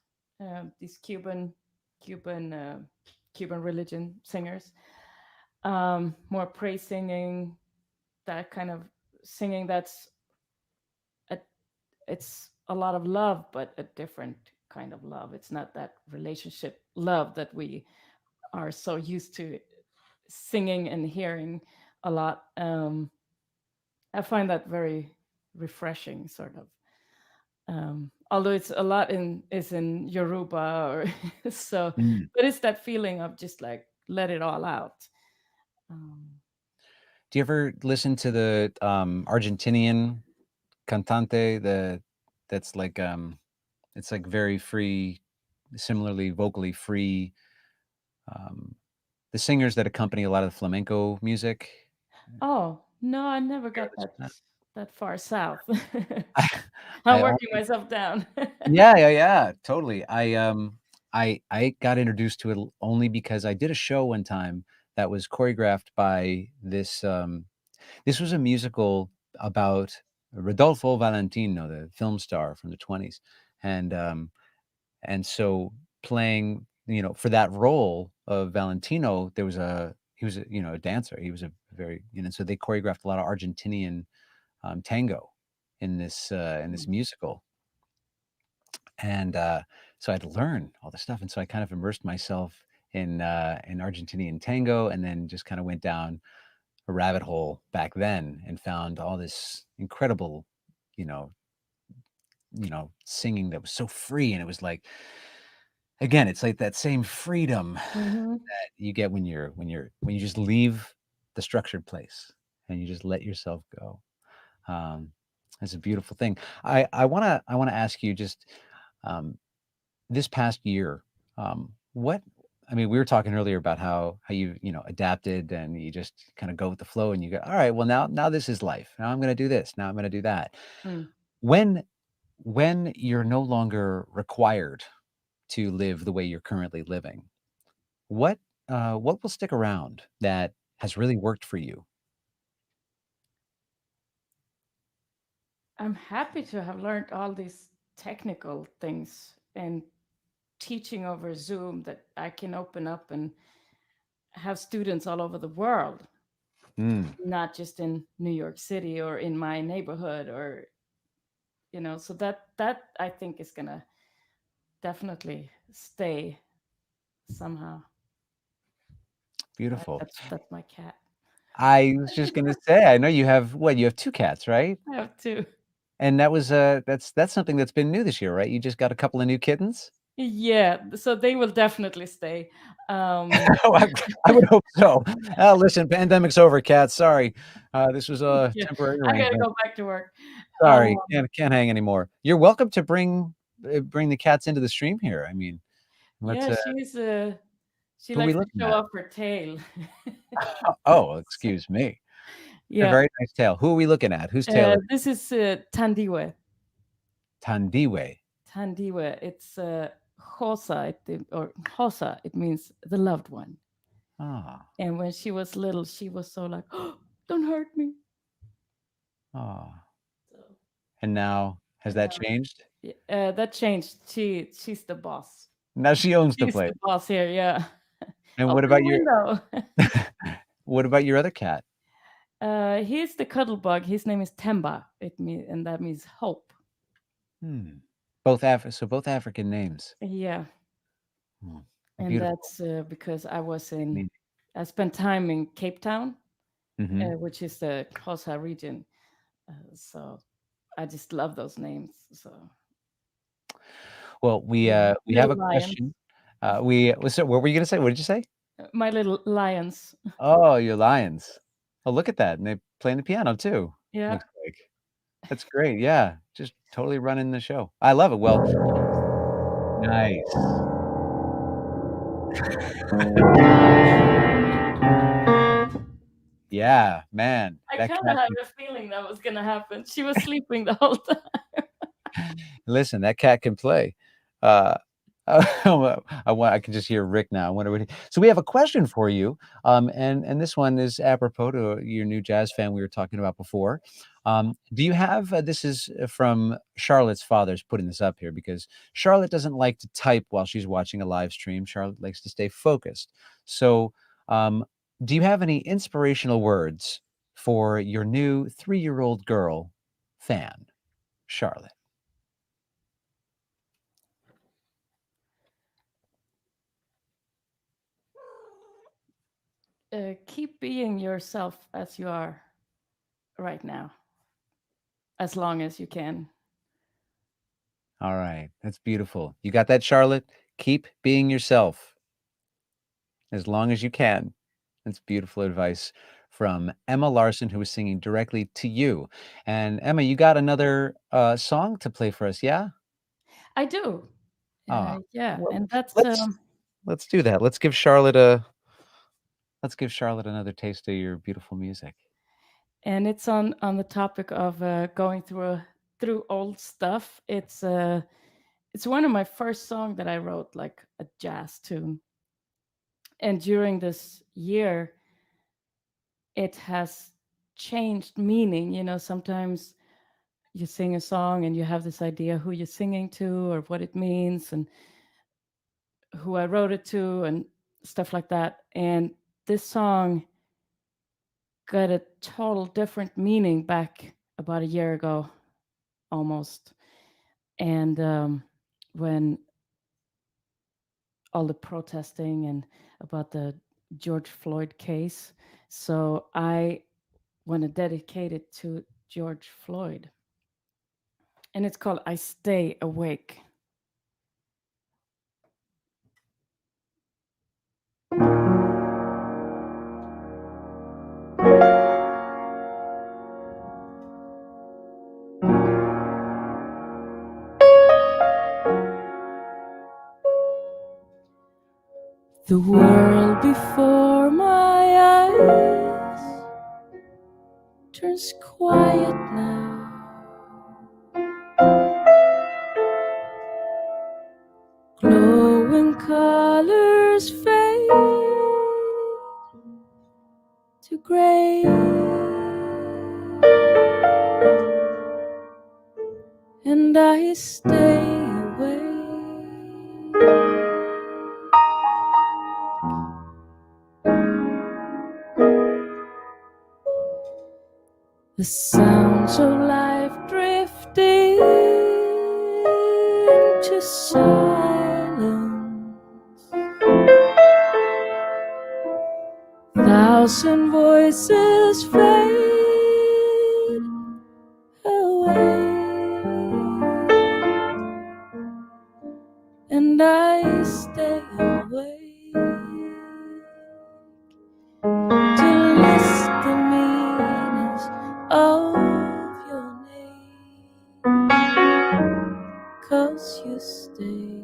these Cuban, Cuban religion singers. More praise singing, that kind of singing. A, it's a lot of love, but a different kind of love. It's not that relationship love that we are so used to singing and hearing a lot. I find that very refreshing, sort of. Although it's a lot in is in Yoruba, or so, Mm. but it's that feeling of just like let it all out. Um, Do you ever listen to the Argentinian cantante? That's like it's like very free, similarly vocally free. Um, the singers that accompany a lot of the flamenco music. oh no, I never You ever got listen to that far south. that? I'm I working myself down. Yeah, totally. I got introduced to it only because I did a show one time that was choreographed by this was a musical about Rodolfo Valentino, the film star from the 20s. And so playing, for that role of Valentino, he was a dancer. He was a very, so they choreographed a lot of Argentinian tango in this Mm. musical, and so I had to learn all this stuff, and so I kind of immersed myself in Argentinian tango, and then just kind of went down a rabbit hole back then and found all this incredible, you know, singing that was so free, and it was like, again, it's like that same freedom Mhm. that you get when you just leave the structured place and you just let yourself go. Um, it's a beautiful thing. I wanna ask you just, um, this past year, what I mean, we were talking earlier about how you adapted and you just kinda go with the flow and you go, "All right, well, now this is life. Now I'm gonna do this. Now I'm gonna do that." Mm. When when you're no longer required to live the way you're currently living, what what will stick around that has really worked for you? I'm happy to have learned all these technical things and teaching over Zoom that I can open up and have students all over the world, Mm, not just in New York City or in my neighborhood or so that I think is gonna definitely stay somehow. beautiful. That's my cat. I was just gonna say, I know you have what? You have 2 cats, right? I have two. And that was, that's something that's been new this year, right? You just got a couple of new kittens? Yeah, so they will definitely stay. Um, Oh, I would hope so. Listen, pandemic's over, cats, sorry. This was a yeah, temporary I gotta arrangement. go back to work. Um, Sorry, can't hang anymore. You're welcome to bring the cats into the stream here. I mean, let's, yeah, she who are we likes to looking show at? off her tail. Oh, So, excuse me. A yeah, very nice tail. Who are we looking at? Whose tail is this is Tandiwe. Tandiwe. Tandiwe. It's Hosa, or Hosa. It means the loved one. Ah, And when she was little, she was so like, oh, "Don't hurt me." ah. So, And now has and that now changed? that changed. She's the boss. Now she owns the She's place. the boss here. Yeah. And Open the window. what about your other cat? He's the cuddle bug. His name is Temba. And that means hope. Hmm. Both African names. Yeah, Hmm. and Beautiful. that's because I mean, I spent time in Cape Town, mhm. which is the Xhosa region. So I just love those names. So Well, yeah, we have little a lions, question. So what were you gonna say? What did you say? my little lions. Oh, your lions. Oh, look at that, and they're playing the piano too, Yeah, looks like. That's great, yeah, just totally running the show. I love it. Well, nice. Yeah, man, I that kind of cat had can a feeling that was gonna happen. She was sleeping the whole time. listen, that cat can play. Uh, I can just hear Rick now. I wonder what he so we have a question for you, and this one is apropos to your new jazz fan we were talking about before. Do you have this is from Charlotte's father's putting this up here because Charlotte doesn't like to type while she's watching a live stream. Charlotte likes to stay focused. So, do you have any inspirational words for your new 3-year-old girl fan, Charlotte? Keep being yourself as you are right now, as long as you can. All right, that's beautiful. You got that, Charlotte? Keep being yourself as long as you can. That's beautiful advice from Emma Larsson, who was singing directly to you. And Emma, you got another song to play for us, yeah? I do. Ah, Yeah, well, and that's let's let's do that. Let's give Charlotte another taste of your beautiful music. on the topic of going through old stuff. It's one of my first song that I wrote, like a jazz tune. And during this year, it has changed meaning. Sometimes you sing a song and you have this idea who you're singing to or what it means and who I wrote it to and stuff like that. And this song got a total different meaning back about a year ago, almost, and when all the protesting and about the George Floyd case. So I want to dedicate it to George Floyd. And it's called I Stay Awake. The world before my eyes turns quiet now. Glowing colors fade to gray, and I stay away. The sounds of life drifting to silence. Thousand voices fade away, and I stay away to list the meanings of your name, 'cause you stay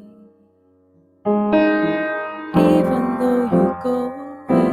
even though you go away.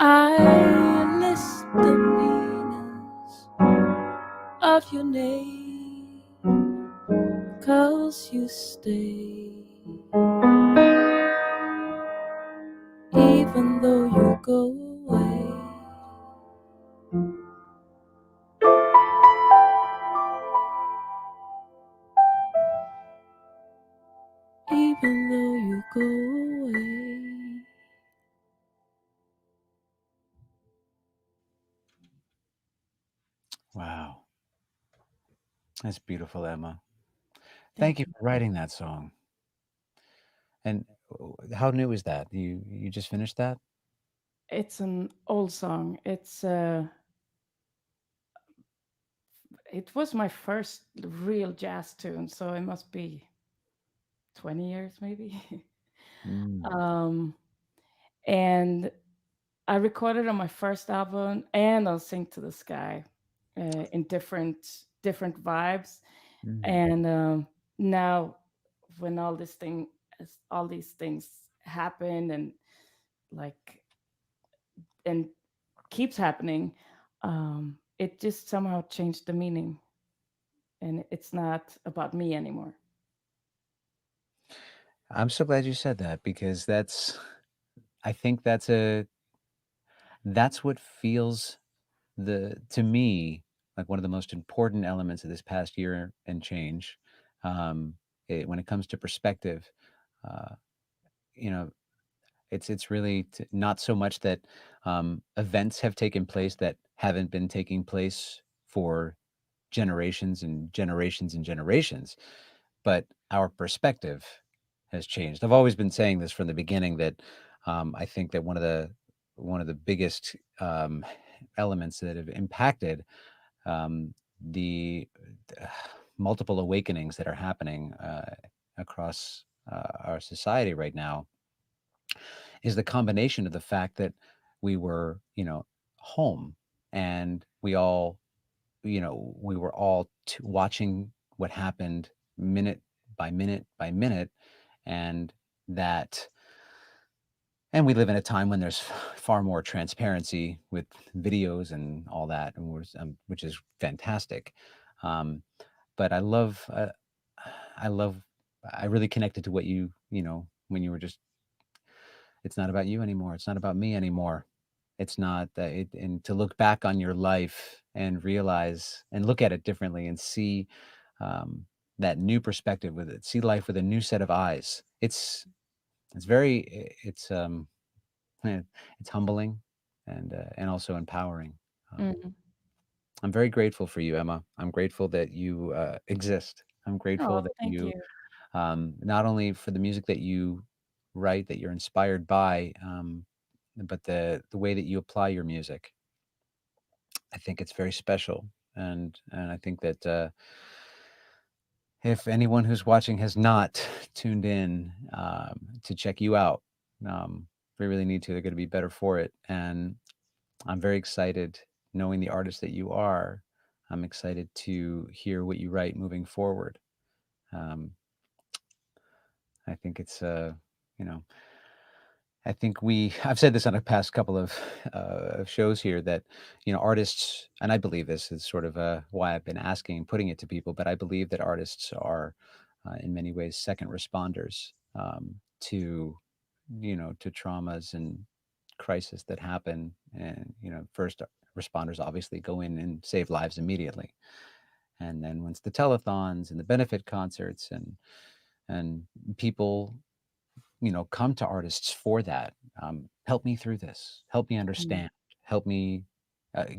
I list the meanings of your name, 'cause you stay even though you go away. Even though you go away. Wow. That's beautiful, Emma. Thank Thank you you. for writing that song. And how new is that? You just finished that? It's an old song. It was my first real jazz tune, so it must be 20 years maybe. Mm. um, and I recorded on my first album and on Sing to the Sky, in different vibes. Mhm. And now, when all these things happen and like and keeps happening, it just somehow changed the meaning, and it's not about me anymore. I'm so glad you said that because I think that's what feels to me like one of the most important elements of this past year and change. When it comes to perspective, uh, you know, it's really not so much that events have taken place that haven't been taking place for generations and generations and generations, but our perspective has changed. I've always been saying this from the beginning that I think that one of the biggest elements that have impacted the multiple awakenings that are happening across our society right now is the combination of the fact that we were, home, and we were all watching what happened minute by minute by minute, and that and we live in a time when there's far more transparency with videos and all that, and which is fantastic. Um, but I love, I really connected to what when you were just, it's not about you anymore. It's not about me anymore. It's not that it, and to look back on your life and realize and look at it differently and see um, that new perspective with it, see life with a new set of eyes. It's very, eh, it's humbling and also empowering. Um, Mhm. I'm very grateful for you, Emma. I'm grateful that you exist. I'm grateful Oh, that thank you you. not only for the music that you write, that you're inspired by, but the way that you apply your music. I think it's very special, and I think that if anyone who's watching has not tuned in to check you out, they really need to. They're going to be better for it, and I'm very excited knowing the artist that you are. I'm excited to hear what you write moving forward. Um, I think it's you know, I think I've said this on a past couple of shows here that, artists, and I believe this is sort of why I've been asking and putting it to people, but I believe that artists are, in many ways, second responders to, to traumas and crisis that happen. And, first responders obviously go in and save lives immediately. And then once the telethons and the benefit concerts and people come to artists for that. Help me through this. Help me Mm, understand. Help me,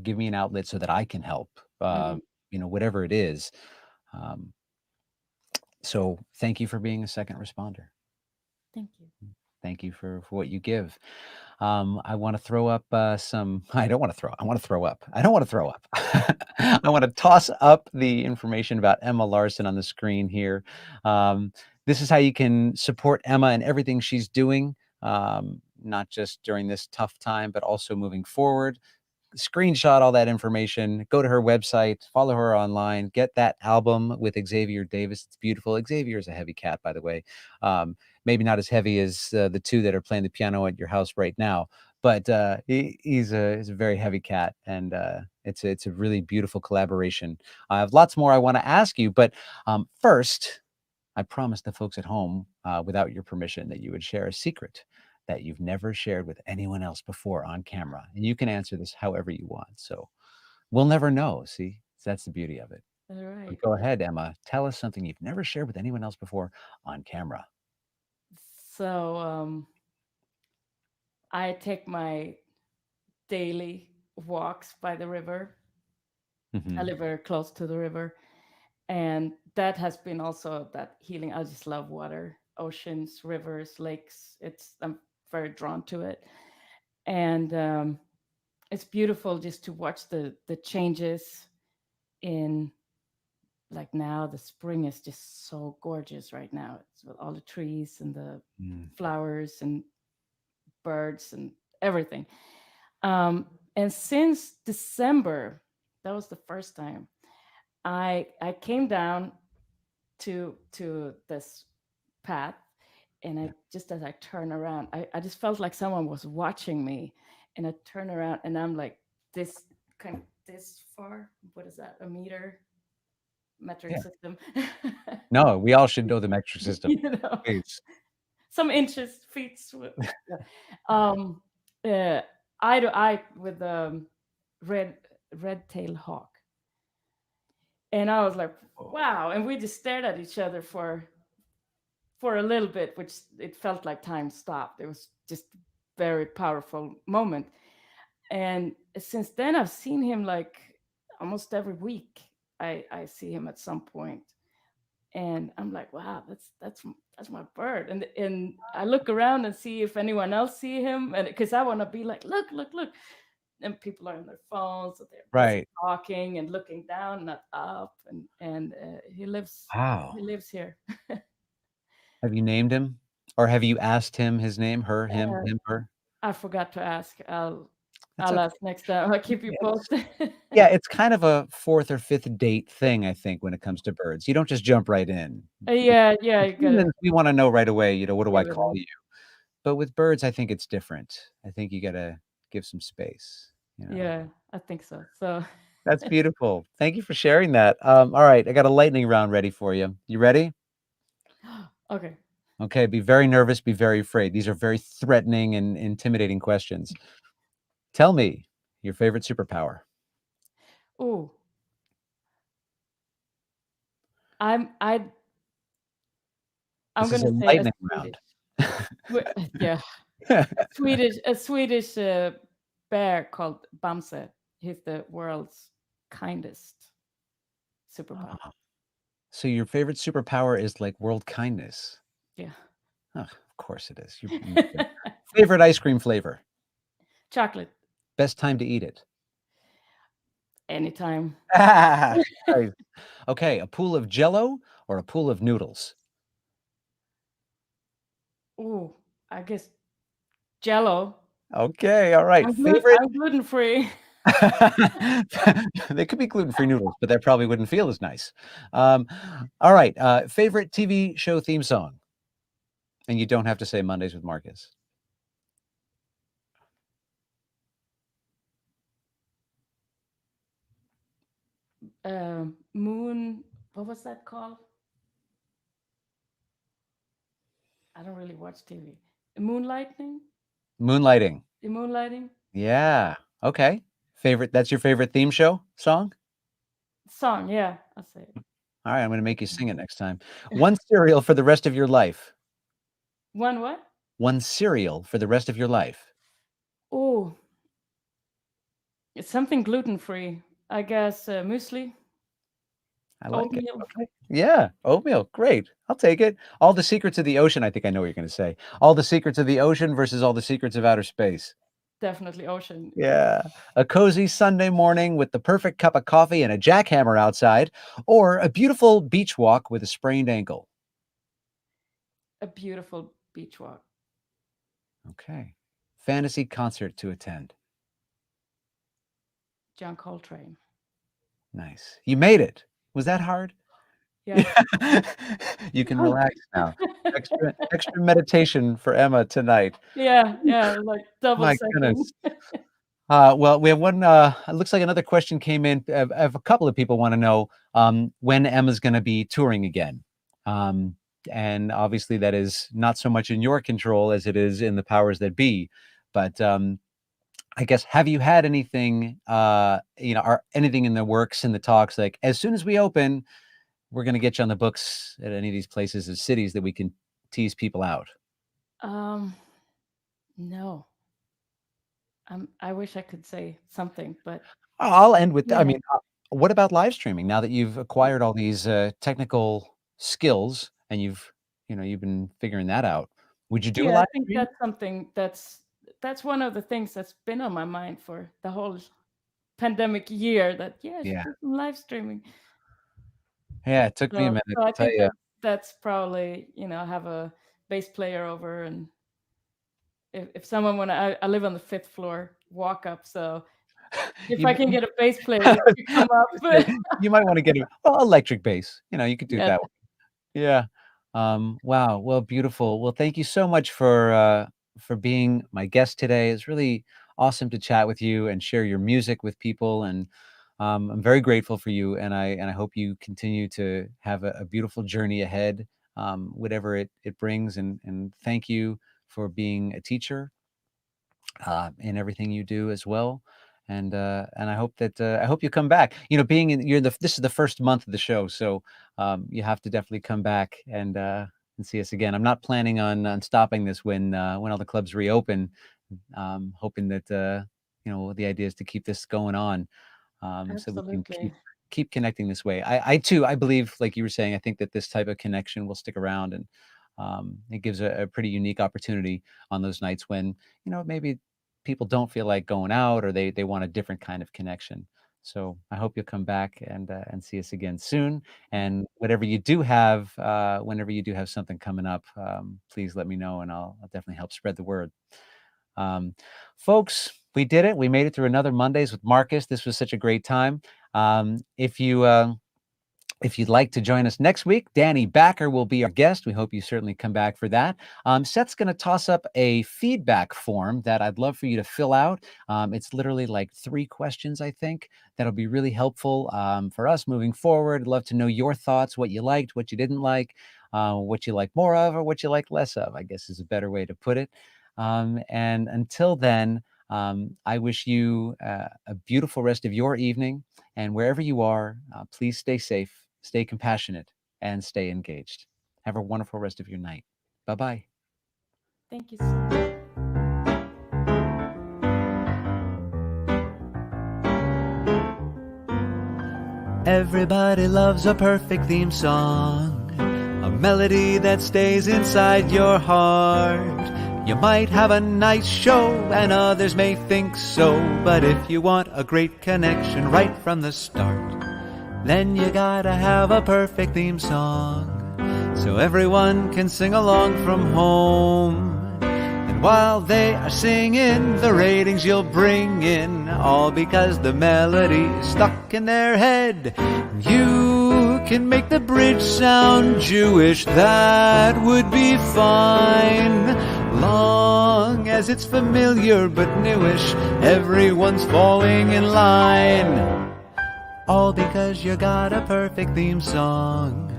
give me an outlet so that I can help. mm, Whatever it is. Um, so thank you for being a second responder. thank you. Thank you for what you give. I want to throw up some. I don't want to throw. I want to throw up. I don't want to throw up. I want to toss up the information about Emma Larsson on the screen here. This is how you can support Emma and everything she's doing, not just during this tough time, but also moving forward. Screenshot all that information, go to her website, follow her online, get that album with Xavier Davis. It's beautiful. Xavier is a heavy cat, by the way. Maybe not as heavy as the two that are playing the piano at your house right now, but he's a very heavy cat, and it's a really beautiful collaboration. I have lots more I want to ask you, but first, I promised the folks at home, without your permission, that you would share a secret that you've never shared with anyone else before on camera. And you can answer this however you want. So we'll never know. See, that's the beauty of it. All But right. go ahead, Emma. Tell us something you've never shared with anyone else before on camera. So I take my daily walks by the river. I Hmm. live very close to the river, and that has been also that healing. I just love water, oceans, rivers, lakes. I'm very drawn to it, and it's beautiful just to watch the changes in, like, now the spring is just so gorgeous right now. It's with all the trees and the Mm. flowers and birds and everything. And since December, that was the first time I came down to this path, and I, Yeah. just as I turn around, I just felt like someone was watching me, and I turn around and I'm like this, kind of this far. What is that? A meter metric Yeah. system. No, we all should know the metric system. you know, Please. some inches, feet. Yeah. Um, uh, I with red red tail hawk, and I was like, Oh. wow. And we just stared at each other for a little bit, which it felt like time stopped. It was just very powerful moment. And since then, I've seen him like almost every week. I see him at some point. and I'm like, wow, that's my bird. And I look around and see if anyone else see him, and because I want to be like, look, look, look. And people are on their phones, so they're busy Right. talking and looking down, not up. And he Wow. lives here. Have you named him? Or have you asked him his name? Her, Uh, him, her? I forgot to ask. That's I'll okay. ask next time. I'll keep you It's posted. yeah, it's kind of a 4th or 5th date thing, I think, when it comes to birds. You don't just jump right in. With Yeah, yeah, with you gotta humans, we wanna know right away, what do I give it call a you? But with birds, I think it's different. I think you gotta give some space. yeah, I think so. So That's beautiful. Thank you for sharing that. All right, I got a lightning round ready for you. You ready? okay. Okay, be very nervous, be very afraid. These are very threatening and intimidating questions. Tell me your favorite superpower. Ooh, I'm I I'm This is a gonna say a lightning Swedish. round. Yeah, a Swedish bear called Bamse. He's the world's kindest superpower. Oh, so your favorite superpower is like world kindness. Yeah. Oh, of course it is. Favorite ice cream flavor? Chocolate Best time to eat it? anytime. Nice. Okay, a pool of Jello or a pool of noodles? Ooh, I guess Jello. Okay, all right. Favorite I'm gluten free. they could be gluten-free noodles, but that probably wouldn't feel as nice. Um, all right, favorite TV show theme song? And you don't have to say Mondays with Marcus. Moon. What was that called? I don't really watch TV. Moonlighting. Moonlighting. The moonlighting Yeah, okay. That's your favorite theme show song? song. Yeah, I'll say it. All right, I'm gonna make you sing it next time. One cereal for the rest of your life. One what? One cereal for the rest of your life. Oh, it's something gluten free. I guess muesli, I like it. oatmeal. Okay. Yeah, oatmeal, great. I'll take it. All the secrets of the ocean, I think I know what you're gonna say. All the secrets of the ocean versus all the secrets of outer space. Definitely ocean. Yeah. A cozy Sunday morning with the perfect cup of coffee and a jackhammer outside, or a beautiful beach walk with a sprained ankle. A beautiful beach walk. Okay. Fantasy concert to attend. John Coltrane. Nice. You made it. Was that hard? Yeah. You can relax now. Extra meditation for Emma tonight. Yeah, yeah, like double My second. goodness. Well, we have one, it looks like another question came in. A couple of people wanna know, when Emma's gonna be touring again. Um, and obviously that is not so much in your control as it is in the powers that be. But, I guess, have you had anything, or anything in the works, in the talks, like, "As soon as we open, we're gonna get you on the books at any of these places or cities that we can tease people out." Um, no. I wish I could say something, but I'll end with I yeah. mean, what about live streaming now that you've acquired all these, technical skills and you've been figuring that out? Would you do a Yeah, I live think stream? that's something that's one of the things that's been on my mind for the whole pandemic year that, yeah, I should Yeah. do some live streaming. Yeah, it took me a minute So I to tell think you. that's probably, have a bass player over, and if someone wanna I live on the 5th floor, walk up, so if You I m can you get a bass player I to was come just up. gonna say, you might wanna get a electric bass, you could do it Yeah, that way. Yeah. Wow. Well, beautiful. Well, thank you so much for being my guest today. It's really awesome to chat with you and share your music with people. And I'm very grateful for you. And I hope you continue to have a beautiful journey ahead, whatever it brings. And thank you for being a teacher in everything you do as well. And I hope you come back. Being in you're the this is the first month of the show, so you have to definitely come back and see us again. I'm not planning on stopping this when all the clubs reopen. Hoping that the idea is to keep this going on, so we can keep absolutely. keep connecting this way. I too, I believe, like you were saying, I think that this type of connection will stick around, and it gives a pretty unique opportunity on those nights when, maybe people don't feel like going out, or they want a different kind of connection. So I hope you'll come back and see us again soon. And whatever you do have, whenever you do have something coming up, please let me know, and I'll definitely help spread the word. Um, Folks, we did it. We made it through another Mondays with Marcus. This was such a great time. If you'd like to join us next week, Danny Backer will be our guest. We hope you certainly come back for that. Seth's going to toss up a feedback form that I'd love for you to fill out. It's literally like 3 questions, I think, that'll be really helpful for us moving forward. I'd love to know your thoughts, what you liked, what you didn't like, what you like more of, or what you like less of, I guess is a better way to put it. And until then, I wish you a beautiful rest of your evening. And wherever you are, please stay safe, stay compassionate, and stay engaged. Have a wonderful rest of your night. Bye-bye. Thank you so much. Everybody loves a perfect theme song, a melody that stays inside your heart. You might have a nice show and others may think so, but if you want a great connection right from the start, then you gotta have a perfect theme song, so everyone can sing along from home. And while they are singing, the ratings you'll bring in, all because the melody is stuck in their head. You can make the bridge sound Jewish, that would be fine, long as it's familiar but newish. Everyone's falling in line, all because you got a perfect theme song,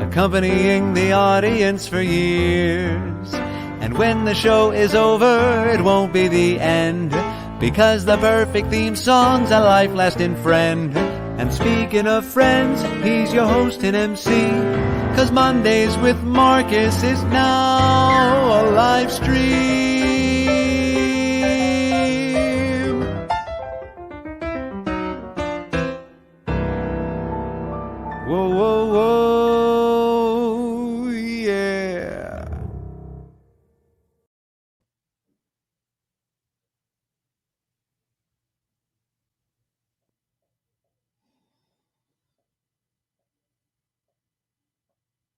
accompanying the audience for years. And when the show is over, it won't be the end, because the perfect theme song's a life-lasting friend. And speaking of friends, he's your host and MC, 'cause Mondays with Marcus is now a live stream. Whoa, whoa, whoa.